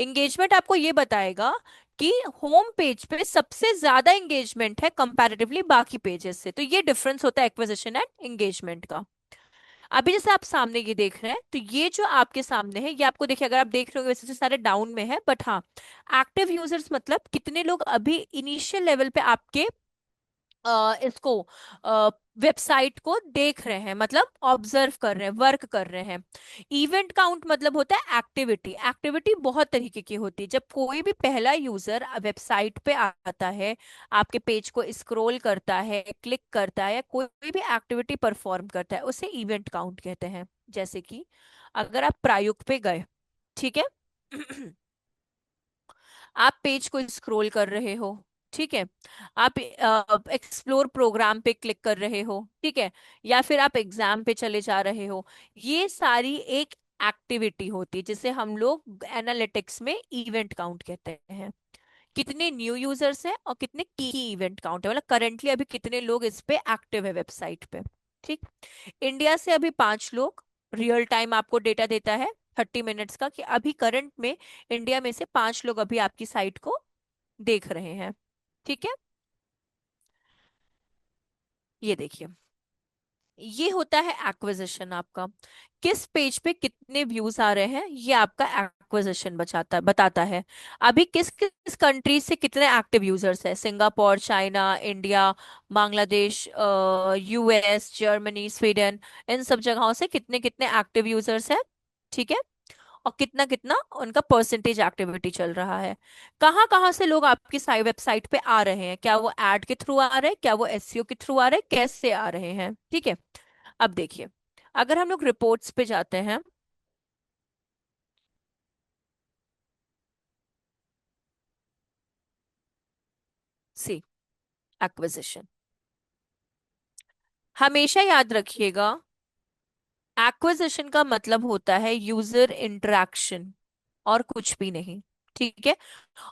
एंगेजमेंट आपको ये बताएगा कि होम पेज पे सबसे ज्यादा एंगेजमेंट है कंपैरेटिवली बाकी पेजेस से। तो ये डिफरेंस होता है एक्विजिशन एंड एंगेजमेंट का। अभी जैसे आप सामने ये देख रहे हैं, तो ये जो आपके सामने है, ये आपको देखिए, अगर आप देख रहे हो वैसे तो सारे डाउन में है, बट हाँ, एक्टिव यूजर्स मतलब कितने लोग अभी इनिशियल लेवल पे आपके इसको वेबसाइट को देख रहे हैं, मतलब ऑब्जर्व कर रहे हैं, वर्क कर रहे हैं। इवेंट काउंट मतलब होता है एक्टिविटी। एक्टिविटी बहुत तरीके की होती है। जब कोई भी पहला यूजर वेबसाइट पे आता है, आपके पेज को स्क्रॉल करता है, क्लिक करता है, या कोई भी एक्टिविटी परफॉर्म करता है, उसे इवेंट काउंट कहते हैं। जैसे कि अगर आप प्रायुक्त पे गए, ठीक है, आप पेज को स्क्रॉल कर रहे हो, ठीक है, आप एक्सप्लोर प्रोग्राम पे क्लिक कर रहे हो, ठीक है, या फिर आप एग्जाम पे चले जा रहे हो, ये सारी एक एक्टिविटी होती है जिसे हम लोग एनालिटिक्स में इवेंट काउंट कहते हैं। कितने न्यू यूजर्स हैं और कितने की इवेंट काउंट है, मतलब करंटली अभी कितने लोग इस पे एक्टिव है वेबसाइट पे। ठीक। इंडिया से अभी 5 लोग, रियल टाइम आपको डेटा देता है 30 मिनट्स का, कि अभी करंट में इंडिया में से 5 लोग अभी आपकी साइट को देख रहे हैं। ठीक है, ये देखिए, ये होता है एक्विजिशन आपका। किस पेज पे कितने व्यूज आ रहे हैं, ये आपका एक्विजिशन बताता है। अभी किस किस कंट्री से कितने एक्टिव यूजर्स है, Singapore, China, India, Bangladesh, US, Germany, Sweden, इन सब जगहों से कितने कितने एक्टिव यूजर्स है। ठीक है, और कितना कितना उनका परसेंटेज एक्टिविटी चल रहा है। कहाँ कहाँ से लोग आपकी साइट वेबसाइट पे आ रहे हैं, क्या वो एड के थ्रू आ रहे हैं, क्या वो एसईओ के थ्रू आ रहे हैं, कैसे आ रहे हैं। ठीक है, अब देखिए, अगर हम लोग रिपोर्ट्स पे जाते हैं, सी एक्विजिशन, हमेशा याद रखिएगा, एक्विजिशन का मतलब होता है यूजर इंटरेक्शन, और कुछ भी नहीं। ठीक है,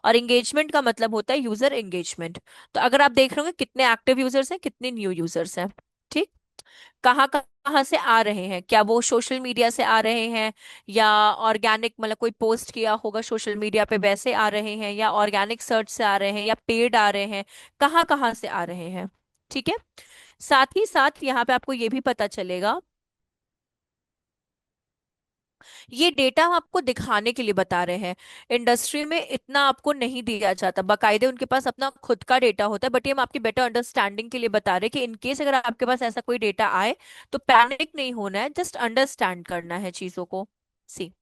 और एंगेजमेंट का मतलब होता है यूजर एंगेजमेंट। तो अगर आप देख रहे होंगे कितने एक्टिव यूजर्स हैं, कितने न्यू यूजर्स हैं, ठीक, कहाँ कहाँ से आ रहे हैं, क्या वो सोशल मीडिया से आ रहे हैं, या ऑर्गेनिक, मतलब कोई पोस्ट किया होगा सोशल मीडिया पे वैसे आ रहे हैं, या ऑर्गेनिक सर्च से आ रहे हैं, या पेड आ रहे हैं, कहाँ कहाँ से आ रहे हैं। ठीक है, साथ ही साथ यहाँ पे आपको ये भी पता चलेगा, ये डेटा हम आपको दिखाने के लिए बता रहे हैं। इंडस्ट्री में इतना आपको नहीं दिया जाता, बाकायदे उनके पास अपना खुद का डेटा होता है, बट ये हम आपकी बेटर अंडरस्टैंडिंग के लिए बता रहे हैं कि इनकेस अगर आपके पास ऐसा कोई डेटा आए तो पैनिक नहीं होना है, जस्ट अंडरस्टैंड करना है चीजों को। सी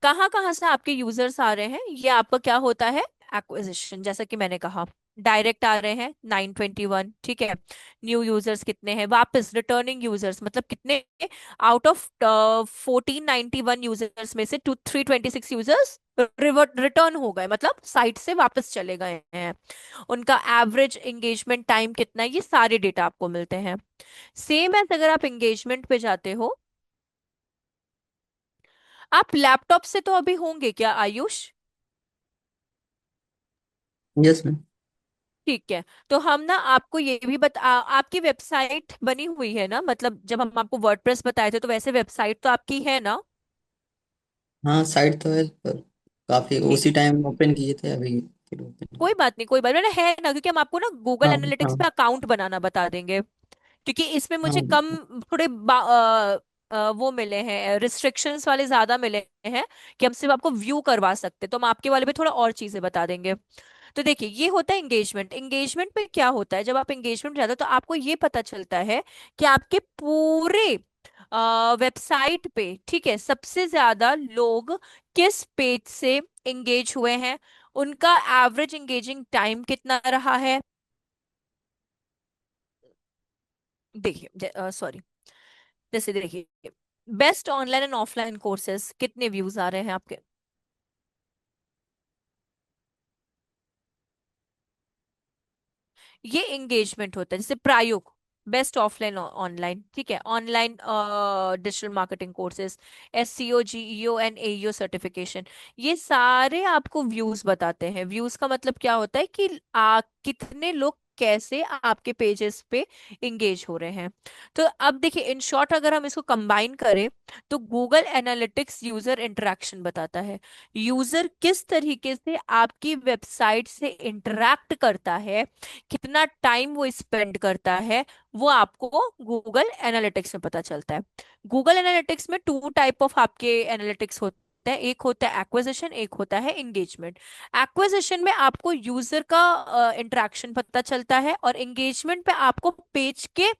कहाँ से आपके यूजर्स आ रहे हैं, ये आपका क्या होता है, एक्विजिशन। जैसा कि मैंने कहा, डायरेक्ट आ रहे हैं 921, ठीक है, न्यू यूजर्स कितने हैं, वापस रिटर्निंग यूजर्स मतलब कितने, आउट ऑफ 1491 यूजर्स में से 326 यूजर्स रिटर्न हो गए, मतलब साइट से वापस चले गए हैं। उनका एवरेज एंगेजमेंट टाइम कितना है, ये सारे डेटा आपको मिलते हैं। सेम एज अगर आप एंगेजमेंट पे जाते हो, आप लैपटॉप से तो अभी होंगे क्या आयुष? Yes ma'am. ठीक है, तो हम ना आपको ये भी आपकी वेबसाइट बनी हुई है ना, मतलब जब हम आपको वर्डप्रेस बताए थे तो वैसे वेबसाइट तो आपकी है ना? हाँ साइट तो है, पर काफी ठीक, उसी टाइम ओपन किए थे, अभी फिर ओपन। कोई बात नहीं, कोई बात नहीं, है ना, क्योंकि हम आपको ना गूगल हाँ एनालिटिक्स हाँ पे अकाउंट बनाना बता देंगे। क्योंकि इसमें मुझे हाँ। कम, थोड़े वो मिले हैं, रिस्ट्रिक्शंस वाले ज्यादा मिले हैं, कि हम सिर्फ आपको व्यू करवा सकते, तो हम आपके वाले पे थोड़ा और चीजें बता देंगे। तो देखिए, ये होता है एंगेजमेंट। एंगेजमेंट में क्या होता है, जब आप एंगेजमेंट जाते हो तो आपको ये पता चलता है कि आपके पूरे वेबसाइट पे, ठीक है, सबसे ज्यादा लोग किस पेज से एंगेज हुए हैं, उनका एवरेज एंगेजिंग टाइम कितना रहा है। देखिए, सॉरी, जैसे देखिए, best online and offline courses कितने व्यूज आ रहे हैं आपके, ये एंगेजमेंट होता है। जैसे प्रायुक्त, बेस्ट ऑफलाइन ऑनलाइन, ठीक है, online digital marketing courses, SCO, GEO and AEO certification, ये सारे आपको व्यूज बताते हैं। व्यूज का मतलब क्या होता है कि कितने लोग कैसे आपके पेजेस पे इंगेज हो रहे हैं। तो अब देखिए, इन शॉर्ट अगर हम इसको कंबाइन करें, तो गूगल एनालिटिक्स यूजर इंटरेक्शन बताता है। यूजर किस तरीके से आपकी वेबसाइट से इंटरेक्ट करता है, कितना टाइम वो स्पेंड करता है, वो आपको गूगल एनालिटिक्स में पता चलता है। गूगल एनालिटिक्स में 2 टाइप ऑफ आपके एनालिटिक्स होते है, एक होता है एक्विजिशन, एक होता है एंगेजमेंट। एक्विजिशन में आपको यूजर का इंटरेक्शन पता चलता है, और एंगेजमेंट पे आपको पेज के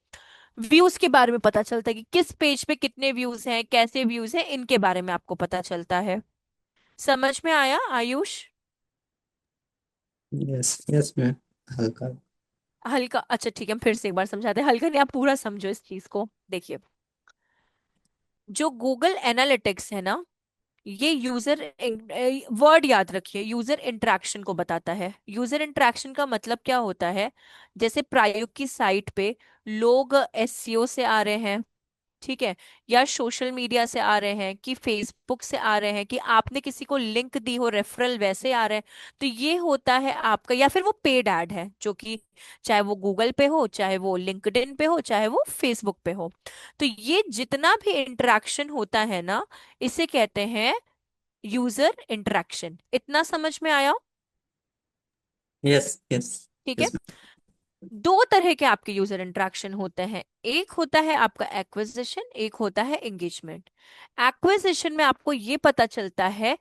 व्यूज के बारे में पता चलता है कि किस पेज पे कितने व्यूज हैं, कैसे व्यूज हैं, इनके बारे में आपको पता चलता है। समझ में आया आयुष? यस यस मैम, हल्का। हल्का? अच्छा ठीक है, हम फिर से एक बार समझाते हैं, हल्का नहीं, आप पूरा समझो इस चीज को। देखिए, जो गूगल एनालिटिक्स है ना, ये यूजर, वर्ड याद रखिए, यूजर इंटरेक्शन को बताता है। यूजर इंटरेक्शन का मतलब क्या होता है? जैसे प्रायोग की साइट पे लोग एसईओ से आ रहे हैं, ठीक है, या सोशल मीडिया से आ रहे हैं, कि फेसबुक से आ रहे हैं, कि आपने किसी को लिंक दी हो, रेफरल वैसे आ रहे हैं, तो ये होता है आपका। या फिर वो पेड ऐड है, जो कि चाहे वो गूगल पे हो, चाहे वो लिंक्डइन पे हो, चाहे वो फेसबुक पे हो, तो ये जितना भी इंटरेक्शन होता है ना, इसे कहते हैं यूजर इंटरेक्शन। इतना समझ में आया? यस यस ठीक है। यस। दो तरह के आपके यूजर इंटरेक्शन होते हैं, एक होता है आपका एक्विजिशन, एक होता है एंगेजमेंट। एक्विजिशन में आपको ये पता चलता है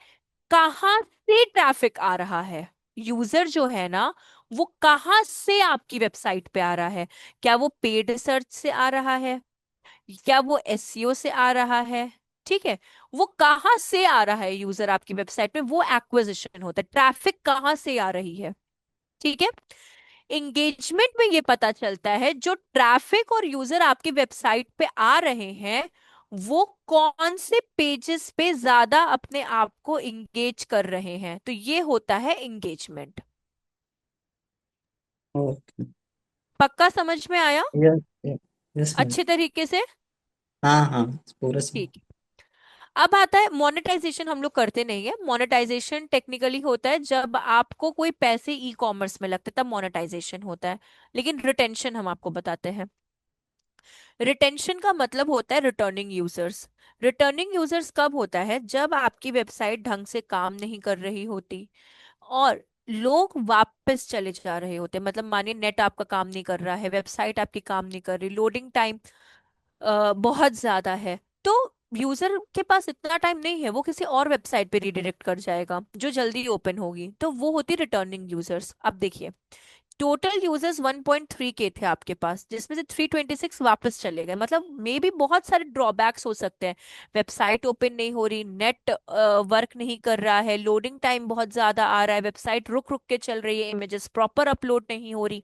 कहाँ से ट्रैफिक आ रहा है, यूजर जो है ना, वो कहाँ से आपकी वेबसाइट पे आ रहा है। क्या वो पेड सर्च से आ रहा है, क्या वो एसईओ से आ रहा है, ठीक है, वो कहाँ से आ रहा है यूजर आपकी वेबसाइट में, वो एक्विजिशन होता है, ट्रैफिक कहाँ से आ रही है। ठीक है। एंगेजमेंट में ये पता चलता है जो ट्रैफिक और यूजर आपकी वेबसाइट पे आ रहे हैं, वो कौन से पेजेस पे ज्यादा अपने आप को इंगेज कर रहे हैं, तो ये होता है एंगेजमेंट। ओके। पक्का समझ में आया? Yes yes ma'am. अच्छे तरीके से? हाँ हाँ, पूरा सही। ठीक है। अब आता है मोनेटाइजेशन। हम लोग करते नहीं है मोनेटाइजेशन, टेक्निकली होता है जब आपको कोई पैसे ई कॉमर्स में लगते तब मोनेटाइजेशन होता है, लेकिन रिटेंशन हम आपको बताते हैं। रिटेंशन का मतलब होता है रिटर्निंग यूजर्स। रिटर्निंग यूजर्स कब होता है? जब आपकी वेबसाइट ढंग से काम नहीं कर रही होती और लोग वापस चले जा रहे होते हैं। मतलब मानिए नेट आपका काम नहीं कर रहा है, वेबसाइट आपकी काम नहीं कर रही, लोडिंग टाइम बहुत ज्यादा है, तो यूजर के पास इतना टाइम नहीं है, वो किसी और वेबसाइट पे रिडायरेक्ट कर जाएगा जो जल्दी ओपन होगी, तो वो होती रिटर्निंग यूजर्स। अब देखिए, टोटल यूजर्स 1.3 के थे आपके पास, जिसमें से 326 वापस चले गए, मतलब मे भी बहुत सारे ड्रॉबैक्स हो सकते हैं। वेबसाइट ओपन नहीं हो रही, नेट वर्क नहीं कर रहा है, लोडिंग टाइम बहुत ज्यादा आ रहा है, वेबसाइट रुक रुक के चल रही है, इमेजेस प्रॉपर अपलोड नहीं हो रही,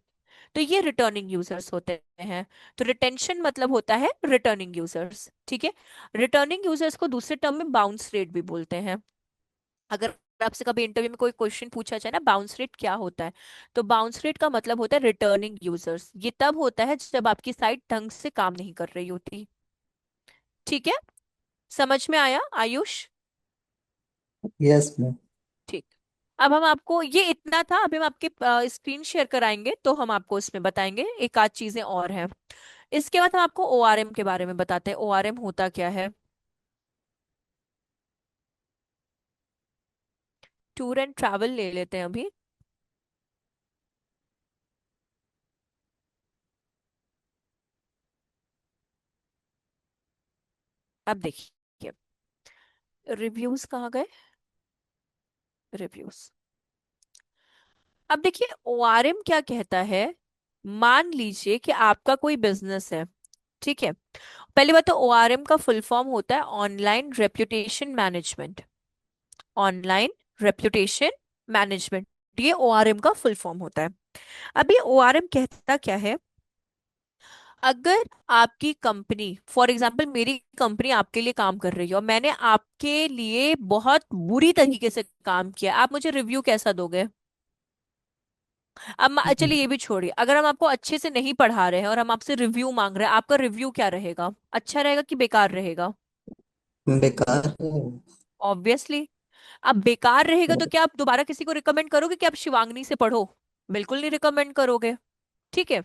तो ये रिटर्निंग यूजर्स होते हैं। तो रिटेंशन मतलब होता है रिटर्निंग यूजर्स। ठीक है। रिटर्निंग यूजर्स को दूसरे टर्म में बाउंस रेट भी बोलते हैं। अगर आपसे कभी इंटरव्यू में कोई क्वेश्चन पूछा जाए ना, बाउंस रेट क्या होता है, तो बाउंस रेट का मतलब होता है रिटर्निंग यूजर्स। ये तब होता है जब आपकी साइट ढंग से काम नहीं कर रही होती। ठीक है। समझ में आया आयुष? Yes ma'am. ठीक। अब हम आपको ये इतना था, अभी हम आपके स्क्रीन शेयर कराएंगे तो हम आपको इसमें बताएंगे एक आध चीजें और हैं। इसके बाद हम आपको ओआरएम के बारे में बताते हैं, ओआरएम होता क्या है। टूर एंड ट्रैवल ले लेते हैं अभी। अब देखिए, रिव्यूज कहाँ गए? रिव्यूज। अब देखिए ओआरएम क्या कहता है। मान लीजिए कि आपका कोई बिजनेस है, ठीक है। पहली बात तो ओआरएम का फुल फॉर्म होता है online reputation management. Online reputation management, ये ओआरएम का फुल फॉर्म होता है। अभी ओआरएम कहता क्या है? अगर आपकी कंपनी, फॉर एग्जांपल मेरी कंपनी आपके लिए काम कर रही है और मैंने आपके लिए बहुत बुरी तरीके से काम किया, आप मुझे रिव्यू कैसा दोगे? अब चलिए ये भी छोड़िए, अगर हम आपको अच्छे से नहीं पढ़ा रहे हैं और हम आपसे रिव्यू मांग रहे हैं, आपका रिव्यू क्या रहेगा? अच्छा रहेगा कि बेकार रहेगा? बेकार। ऑब्वियसली। अब बेकार रहेगा तो क्या आप दोबारा किसी को रिकमेंड करोगे कि आप शिवांगनी से पढ़ो? बिल्कुल नहीं रिकमेंड करोगे। ठीक है।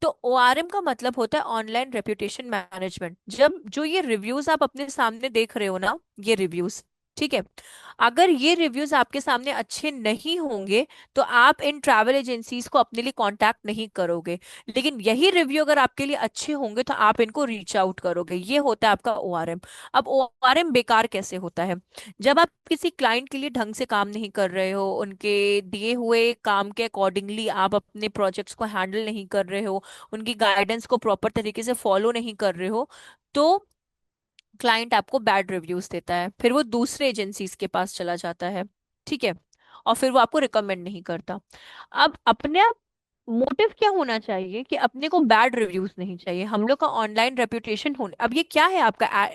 तो ओआरएम का मतलब होता है ऑनलाइन रेप्यूटेशन मैनेजमेंट। जब जो ये रिव्यूज आप अपने सामने देख रहे हो ना, ये रिव्यूज, ठीक है। अगर ये रिव्यूज आपके सामने अच्छे नहीं होंगे तो आप इन ट्रैवल एजेंसीज को अपने लिए कांटेक्ट नहीं करोगे। लेकिन यही रिव्यू अगर आपके लिए अच्छे होंगे तो आप इनको रीच आउट करोगे। ये होता है आपका ओआरएम। अब ओआरएम बेकार कैसे होता है? जब आप किसी क्लाइंट के लिए ढंग से काम नहीं कर रहे हो, उनके दिए हुए काम के अकॉर्डिंगली आप अपने प्रोजेक्ट्स को हैंडल नहीं कर रहे हो, उनकी गाइडेंस को प्रॉपर तरीके से फॉलो नहीं कर रहे हो, तो क्लाइंट आपको बैड रिव्यूज देता है, फिर वो दूसरे एजेंसीज के पास चला जाता है। ठीक है। और फिर वो आपको रिकमेंड नहीं करता। अब अपने आप मोटिव क्या होना चाहिए कि अपने को बैड रिव्यूज नहीं चाहिए, हम लोग का ऑनलाइन रेपुटेशन होने। अब ये क्या है आपका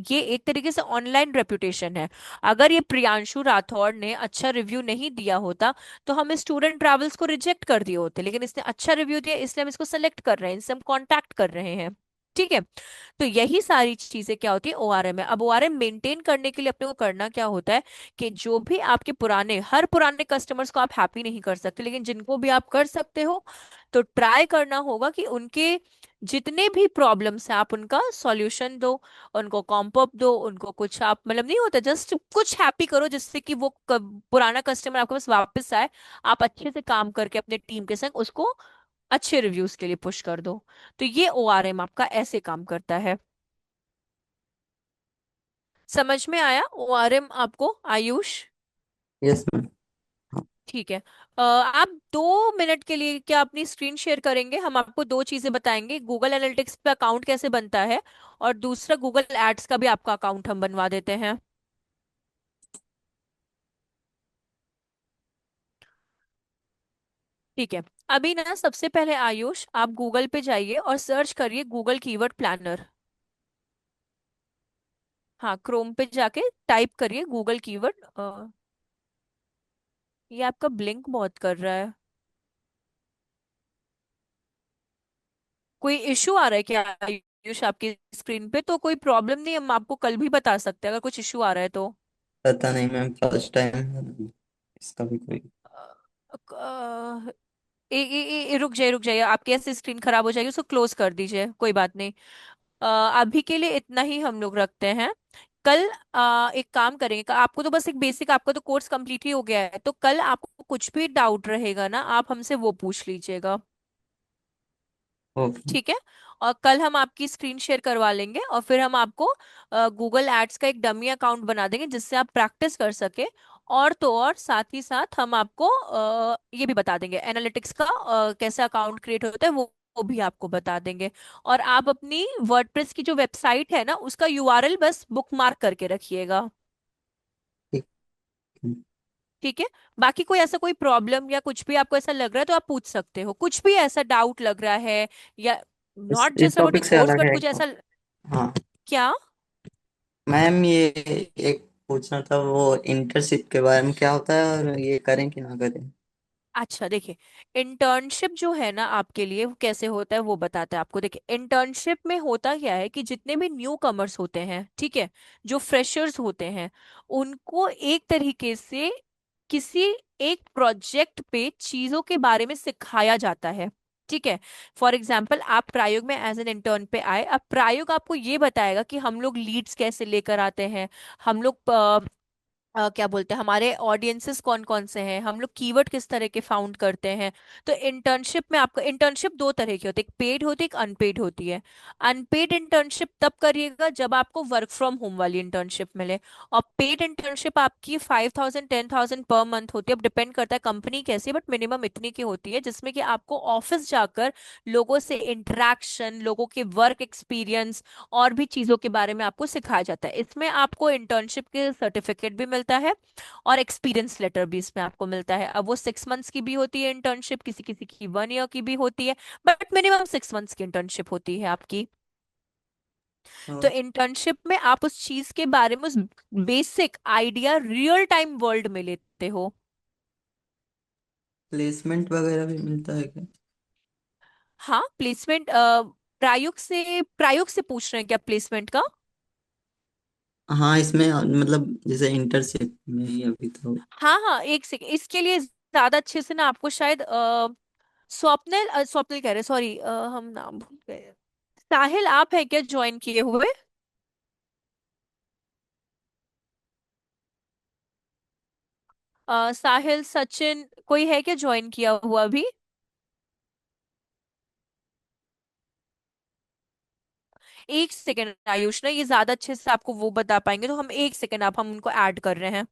ये एक तरीके से ऑनलाइन रेपुटेशन है। अगर ये प्रियांशु राठौड़ ने अच्छा रिव्यू नहीं दिया होता तो हम स्टूडेंट ट्रैवल्स को रिजेक्ट कर दिए होते, लेकिन इसने अच्छा रिव्यू दिया इसलिए हम इसको सेलेक्ट कर रहे हैं, इनसे हम कांटेक्ट कर रहे हैं। ठीक है। तो यही सारी चीजें क्या होती है ओआरएम है। अब ओआरएम मेंटेन करने के लिए अपने को करना क्या होता है कि जो भी आपके पुराने, हर पुराने कस्टमर्स को आप हैप्पी नहीं कर सकते, लेकिन जिनको भी आप कर सकते हो तो ट्राई करना होगा कि उनके जितने भी प्रॉब्लम्स हैं आप उनका सॉल्यूशन दो, उनको कॉम्प अप दो, उनको कुछ आप मतलब नहीं होता जस्ट कुछ हैप्पी करो जिससे कि वो पुराना कस्टमर आपके पास वापस आए। आप अच्छे से काम करके अपने टीम के संग उसको अच्छे रिव्यूज के लिए पुश कर दो। तो ये ओआरएम आपका ऐसे काम करता है। समझ में आया ओआरएम आपको, आयुष? Yes ma'am. हाँ। ठीक है। आप 2 मिनट के लिए क्या अपनी स्क्रीन शेयर करेंगे? हम आपको दो चीजें बताएंगे, गूगल एनालिटिक्स पे अकाउंट कैसे बनता है, और दूसरा गूगल एड्स का भी आपका अकाउंट हम बनवा देते हैं। ठीक है। अभी ना सबसे पहले आयुष आप गूगल पे जाइए और सर्च करिए गूगल कीवर्ड प्लानर। हाँ, क्रोम पे जाके टाइप करिए गूगल कीवर्ड। ये आपका ब्लिंक बहुत कर रहा है, कोई इशू आ रहा है क्या आयुष आपकी स्क्रीन पे? तो कोई प्रॉब्लम नहीं, हम आपको कल भी बता सकते हैं अगर कुछ इशू आ रहा है तो। पता नहीं मैम, फर्स्ट टाइम इसका भी कोई। अ, रुक जाइए रुक जाइए, आपकी ऐसे स्क्रीन खराब हो जाएगी, उसको क्लोज कर दीजिए, कोई बात नहीं। अभी के लिए इतना ही हम लोग रखते हैं। कल एक काम करेंगे, आपको तो बस एक बेसिक, आपका तो कोर्स कंप्लीट ही हो गया है, तो कल आपको कुछ भी डाउट रहेगा ना आप हमसे वो पूछ लीजिएगा। ओके। ठीक है। और कल हम आपकी स्क्रीन शेयर करवा लेंगे और फिर हम आपको गूगल एड्स का एक डमी अकाउंट बना देंगे जिससे आप प्रैक्टिस कर सके। और तो और साथ ही साथ हम आपको ये भी बता देंगे एनालिटिक्स का कैसे अकाउंट क्रिएट होता है, वो भी आपको बता देंगे। और आप अपनी वर्डप्रेस की जो वेबसाइट है ना उसका यूआरएल बस बुकमार्क करके रखिएगा। ठीक है। ठीक है। बाकी कोई ऐसा कोई प्रॉब्लम या कुछ भी आपको ऐसा लग रहा है तो आप पूछ सकते हो, कुछ भी ऐसा डाउट लग रहा है, या नॉट इस जस्ट अबाउट द टॉपिक से कोर्स अलग बट है कुछ क्या? ऐसा। हाँ क्या? मैम, ये एक पूछना था, वो इंटर्नशिप के बारे में क्या होता है और ये करें कि ना करें? अच्छा देखिए, इंटर्नशिप जो है ना आपके लिए वो कैसे होता है वो बताते हैं आपको। देखिए इंटर्नशिप में होता क्या है कि जितने भी न्यू कमर्स होते हैं, ठीक है, जो फ्रेशर्स होते हैं, उनको एक तरीके से किसी एक प्रोजेक्ट पे चीजों के बारे में सिखाया जाता है। ठीक है। फॉर एग्जाम्पल आप प्रायोग में एज एन इंटर्न पे आए, अब प्रायोग आपको ये बताएगा कि हम लोग लीड्स कैसे लेकर आते हैं, हम लोग क्या बोलते हैं हमारे ऑडियंसेस कौन कौन से हैं, हम लोग कीवर्ड किस तरह के फाउंड करते हैं। तो इंटर्नशिप में आपको, इंटर्नशिप दो तरह की होती है, एक पेड होती है एक अनपेड होती है। अनपेड इंटर्नशिप तब करिएगा जब आपको वर्क फ्रॉम होम वाली इंटर्नशिप मिले। और पेड इंटर्नशिप आपकी 5,000 10,000 पर मंथ होती है, अब डिपेंड करता है कंपनी कैसी, बट मिनिमम इतनी की होती है, जिसमें कि आपको ऑफिस जाकर लोगों से इंटरेक्शन, लोगों के वर्क एक्सपीरियंस और भी चीजों के बारे में आपको सिखाया जाता है। इसमें आपको इंटर्नशिप के सर्टिफिकेट भी मिलता है और एक्सपीरियंस लेटर भी इसमें आपको मिलता है। अब वो 6 मंथ्स की भी होती है इंटर्नशिप, किसी किसी की 1 ईयर की भी होती है, बट मिनिमम 6 मंथ्स की इंटर्नशिप होती है आपकी। तो इंटर्नशिप में आप उस चीज के बारे में, उस basic idea real time world में लेते हो। प्लेसमेंट वगैरह भी मिलता है क्या? हाँ प्लेसमेंट, प्रायोग से पूछ रहे हैं क्या प्लेसमेंट का? हाँ, इसमें मतलब जैसे इंटर्नशिप में ही अभी तो। हाँ हाँ, एक सेकेंड, इसके लिए ज्यादा अच्छे से ना आपको शायद स्वप्निल, स्वप्निल कह रहे, सॉरी, हम नाम भूल गए। साहिल आप है क्या ज्वाइन किए हुए? साहिल सचिन कोई है क्या ज्वाइन किया हुआ अभी? एक सेकेंड आयुष, ना ये ज्यादा अच्छे से आपको वो बता पाएंगे, तो हम एक सेकेंड, आप हम उनको ऐड कर रहे हैं।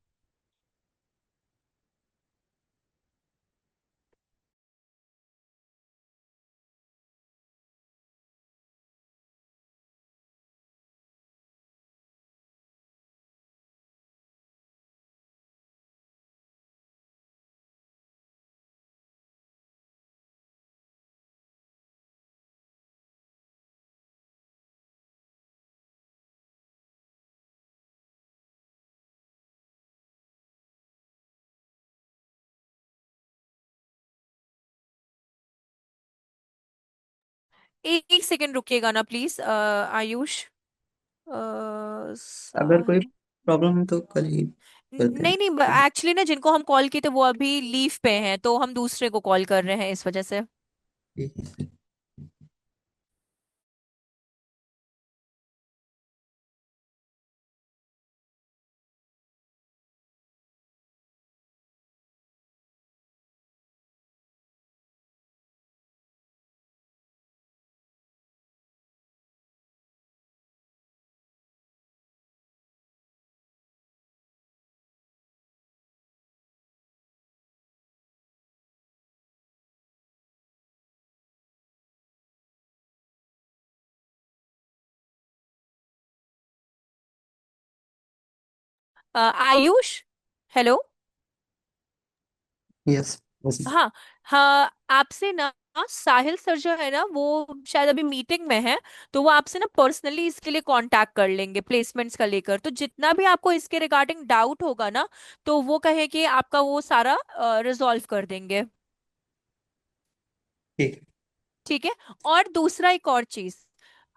एक सेकेंड रुकिएगा ना प्लीज आयुष। अगर कोई साहिल। प्रॉब्लम है तो कल ही करते नहीं नहीं, हैं। एक्चुअली ना जिनको हम कॉल किए थे वो अभी लीव पे हैं, तो हम दूसरे को कॉल कर रहे हैं इस वजह से। ठीक है। आयुष। हेलो। Yes yes. हाँ। हाँ, आपसे ना साहिल सर जो है ना वो शायद अभी मीटिंग में है, तो वो आपसे ना पर्सनली इसके लिए कांटेक्ट कर लेंगे प्लेसमेंट्स का लेकर। तो जितना भी आपको इसके रिगार्डिंग डाउट होगा ना, तो वो कहे कि आपका वो सारा रिजॉल्व कर देंगे। ठीक है। ठीक है। और दूसरा एक और चीज,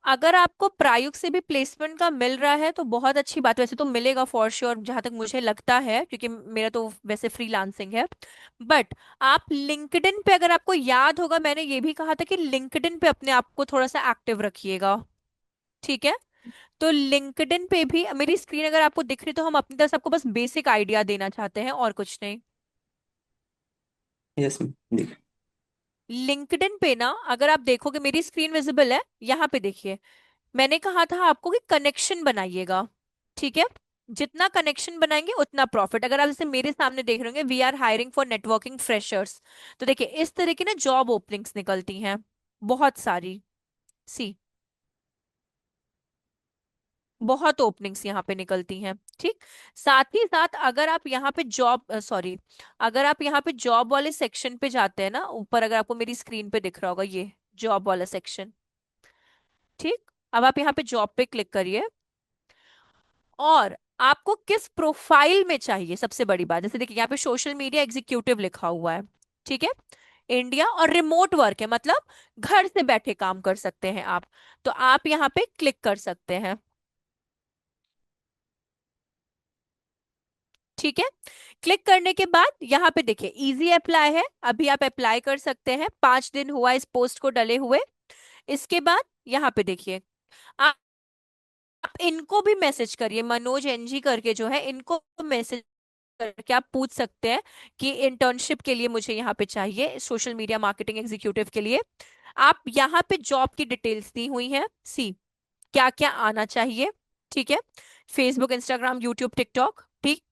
अगर आपको प्रायुक्त से भी प्लेसमेंट का मिल रहा है तो बहुत अच्छी बात है, वैसे तो मिलेगा फॉर श्योर जहां तक मुझे लगता है, क्योंकि मेरा तो वैसे फ्रीलांसिंग है। बट आप लिंक्डइन पे, अगर आपको याद होगा मैंने ये भी कहा था कि लिंक्डइन पे अपने आप को थोड़ा सा एक्टिव रखिएगा। ठीक है। तो लिंक्डइन पे भी मेरी स्क्रीन अगर आपको दिख रही, तो हम अपनी तरफ से आपको बस बेसिक आइडिया देना चाहते हैं और कुछ नहीं। Yes ma'am. लिंक्डइन पे ना अगर आप देखोगे, मेरी स्क्रीन विजिबल है यहाँ पे देखिए। मैंने कहा था आपको कि कनेक्शन बनाइएगा। ठीक है। जितना कनेक्शन बनाएंगे उतना प्रॉफिट। अगर आप जैसे मेरे सामने देख रहे होंगे, we are hiring for networking freshers, तो देखिए इस तरह की ना जॉब ओपनिंग्स निकलती हैं बहुत सारी। सी, बहुत ओपनिंग्स यहाँ पे निकलती हैं। ठीक। साथ ही साथ अगर आप यहाँ पे जॉब सॉरी, अगर आप यहाँ पे जॉब वाले सेक्शन पे जाते हैं ना ऊपर, अगर आपको मेरी स्क्रीन पे दिख रहा होगा ये जॉब वाला सेक्शन। ठीक। अब आप यहाँ पे जॉब पे क्लिक करिए, और आपको किस प्रोफाइल में चाहिए, सबसे बड़ी बात, जैसे देखिए यहाँ पे सोशल मीडिया एग्जीक्यूटिव लिखा हुआ है। ठीक है। इंडिया, और रिमोट वर्क है, मतलब घर से बैठे काम कर सकते हैं आप। तो आप यहाँ पे क्लिक कर सकते हैं। ठीक है। क्लिक करने के बाद यहाँ पे देखिए इजी अप्लाई है, अभी आप अप्लाई कर सकते हैं, 5 दिन हुआ इस पोस्ट को डले हुए। इसके बाद यहाँ पे देखिए, आप इनको भी मैसेज करिए, मनोज एनजी करके जो है, इनको मैसेज करके आप पूछ सकते हैं कि इंटर्नशिप के लिए मुझे यहाँ पे चाहिए, सोशल मीडिया मार्केटिंग एग्जीक्यूटिव के लिए। आप यहाँ पे जॉब की डिटेल्स दी हुई हैं, सी क्या क्या आना चाहिए। ठीक है। फेसबुक, इंस्टाग्राम, यूट्यूब, टिकटॉक, ठीक।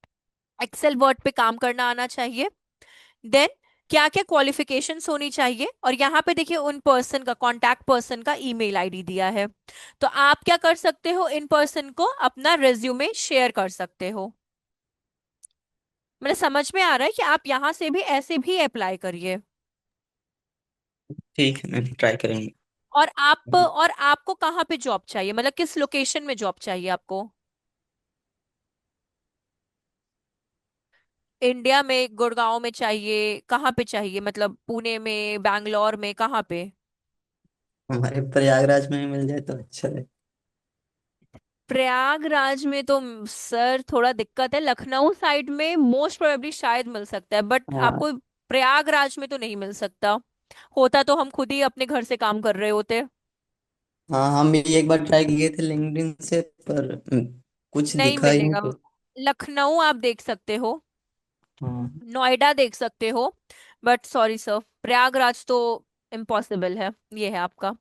एक्सेल वर्ड पे काम करना आना चाहिए। देन क्या क्या क्वालिफिकेशंस होनी चाहिए, और यहाँ पे देखिए उन पर्सन का, कांटेक्ट पर्सन का ईमेल आईडी दिया है। तो आप क्या कर सकते हो, इन पर्सन को अपना रेज्यूमे शेयर कर सकते हो। मतलब समझ में आ रहा है कि आप यहाँ से भी ऐसे भी अप्लाई करिए। ठीक है मैम, ट्राई करेंगे। और आपको कहाँ पे जॉब चाहिए, मतलब किस लोकेशन में जॉब चाहिए आपको? इंडिया में गुड़गांव में चाहिए, कहाँ पे चाहिए, मतलब पुणे में, बैंगलोर में, कहाँ पे? हमारे प्रयागराज में मिल जाए तो अच्छा है। प्रयागराज में तो सर थोड़ा दिक्कत है, लखनऊ साइड में मोस्ट प्रोबेबली शायद मिल सकता है, बट हाँ आपको प्रयागराज में तो नहीं मिल सकता। होता तो हम खुद ही अपने घर से काम कर रहे होते। हाँ, हम भी एक बार ट्राई किए थे लिंक्डइन से, पर कुछ नहीं दिखा ही नहीं मिलेगा। तो। लखनऊ आप देख सकते हो। हाँ। नोएडा देख सकते हो, बट सॉरी सर, प्रयागराज तो इम्पॉसिबल है। ये है आपका।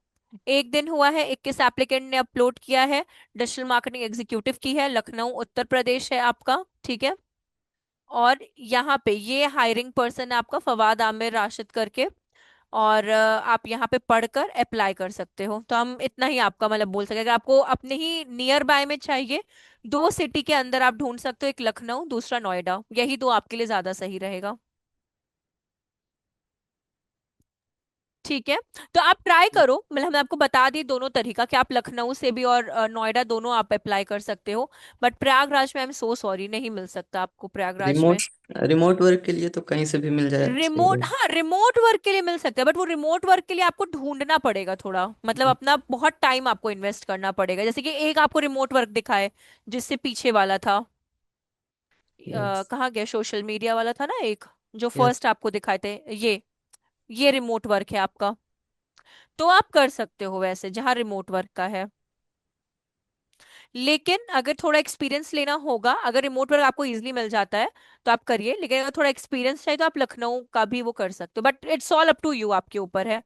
एक दिन हुआ है, 21 एप्लीकेंट ने अपलोड किया है। डिजिटल मार्केटिंग एग्जीक्यूटिव की है, लखनऊ उत्तर प्रदेश है आपका। ठीक है। और यहाँ पे ये हायरिंग पर्सन है आपका फवाद आमिर राशिद करके। और आप यहाँ पे पढ़कर अप्लाई कर सकते हो। तो हम इतना ही आपका मतलब बोल सके, अगर आपको अपने ही नियर बाय में चाहिए, दो सिटी के अंदर आप ढूंढ सकते हो, एक लखनऊ दूसरा नोएडा, यही दो आपके लिए ज्यादा सही रहेगा। ठीक है। तो आप ट्राई करो, मतलब हमने आपको बता दी दोनों तरीका कि आप लखनऊ से भी और नोएडा दोनों आप अप्लाई कर सकते हो। बट प्रयागराज में आई एम सो सॉरी, नहीं मिल सकता आपको प्रयागराज रिमोट में। रिमोट वर्क के लिए तो कहीं से भी मिल जाए सही रिमोट, है। हाँ रिमोट वर्क के लिए मिल सकता है, बट वो रिमोट वर्क के लिए आपको ढूंढना पड़ेगा थोड़ा, मतलब अपना बहुत टाइम आपको इन्वेस्ट करना पड़ेगा। जैसे कि एक आपको रिमोट वर्क दिखाए, जिससे पीछे वाला था, यस। कहाँ गया, सोशल मीडिया वाला था ना एक, जो यस। फर्स्ट आपको दिखाए थे, ये रिमोट वर्क है आपका। तो आप कर सकते हो वैसे, जहाँ रिमोट वर्क का है। लेकिन अगर थोड़ा एक्सपीरियंस लेना होगा, अगर रिमोट वर्क आपको इजीली मिल जाता है तो आप करिए, लेकिन अगर थोड़ा एक्सपीरियंस चाहिए तो आप लखनऊ का भी वो कर सकते हो, but it's all up to you, आपके ऊपर है।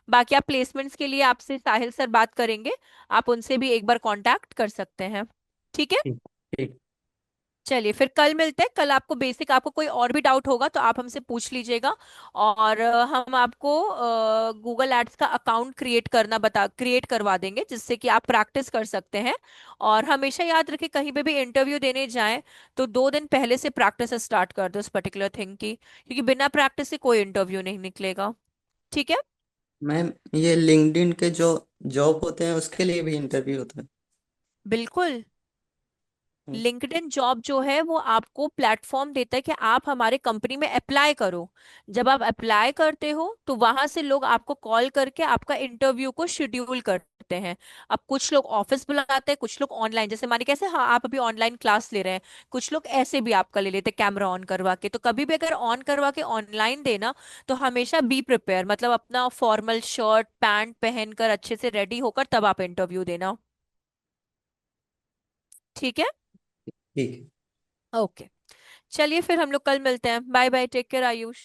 बाकी आप प्लेसमेंट्स के लिए आपसे साहिल सर बात करेंगे, आप उनसे भी एक बार कांटेक्ट कर सकते हैं। ठीक है। ठीक। ठीक। चलिए फिर कल मिलते हैं। कल आपको बेसिक, आपको कोई और भी डाउट होगा तो आप हमसे पूछ लीजिएगा। और हम आपको गूगल एड्स का अकाउंट क्रिएट करवा देंगे, जिससे कि आप प्रैक्टिस कर सकते हैं। और हमेशा याद रखें, कहीं पे भी इंटरव्यू देने जाएं तो 2 दिन पहले से प्रैक्टिस स्टार्ट कर दो उस पर्टिकुलर थिंग की, क्योंकि बिना प्रैक्टिस से कोई इंटरव्यू नहीं निकलेगा। ठीक है। मैम, ये लिंक्डइन के जो जॉब होते हैं उसके लिए भी इंटरव्यू होता है? बिल्कुल। हम्म। लिंक्डइन जॉब जो है वो आपको प्लेटफॉर्म देता है कि आप हमारे कंपनी में अप्लाई करो। जब आप अप्लाई करते हो तो वहां से लोग आपको कॉल करके आपका इंटरव्यू को शेड्यूल करते हैं। अब कुछ लोग ऑफिस बुलाते हैं, कुछ लोग ऑनलाइन, जैसे मानिए कैसे, हाँ आप अभी ऑनलाइन क्लास ले रहे हैं, कुछ लोग ऐसे भी आपका ले लेते हैं कैमरा ऑन करवा के। तो कभी भी अगर ऑन करवा के ऑनलाइन देना, तो हमेशा बी प्रिपेयर, मतलब अपना फॉर्मल शर्ट पैंट पहनकर अच्छे से रेडी होकर तब आप इंटरव्यू देना। ठीक है। ठीक है। ओके। चलिए फिर हम लोग कल मिलते हैं। Bye bye, take care Ayush.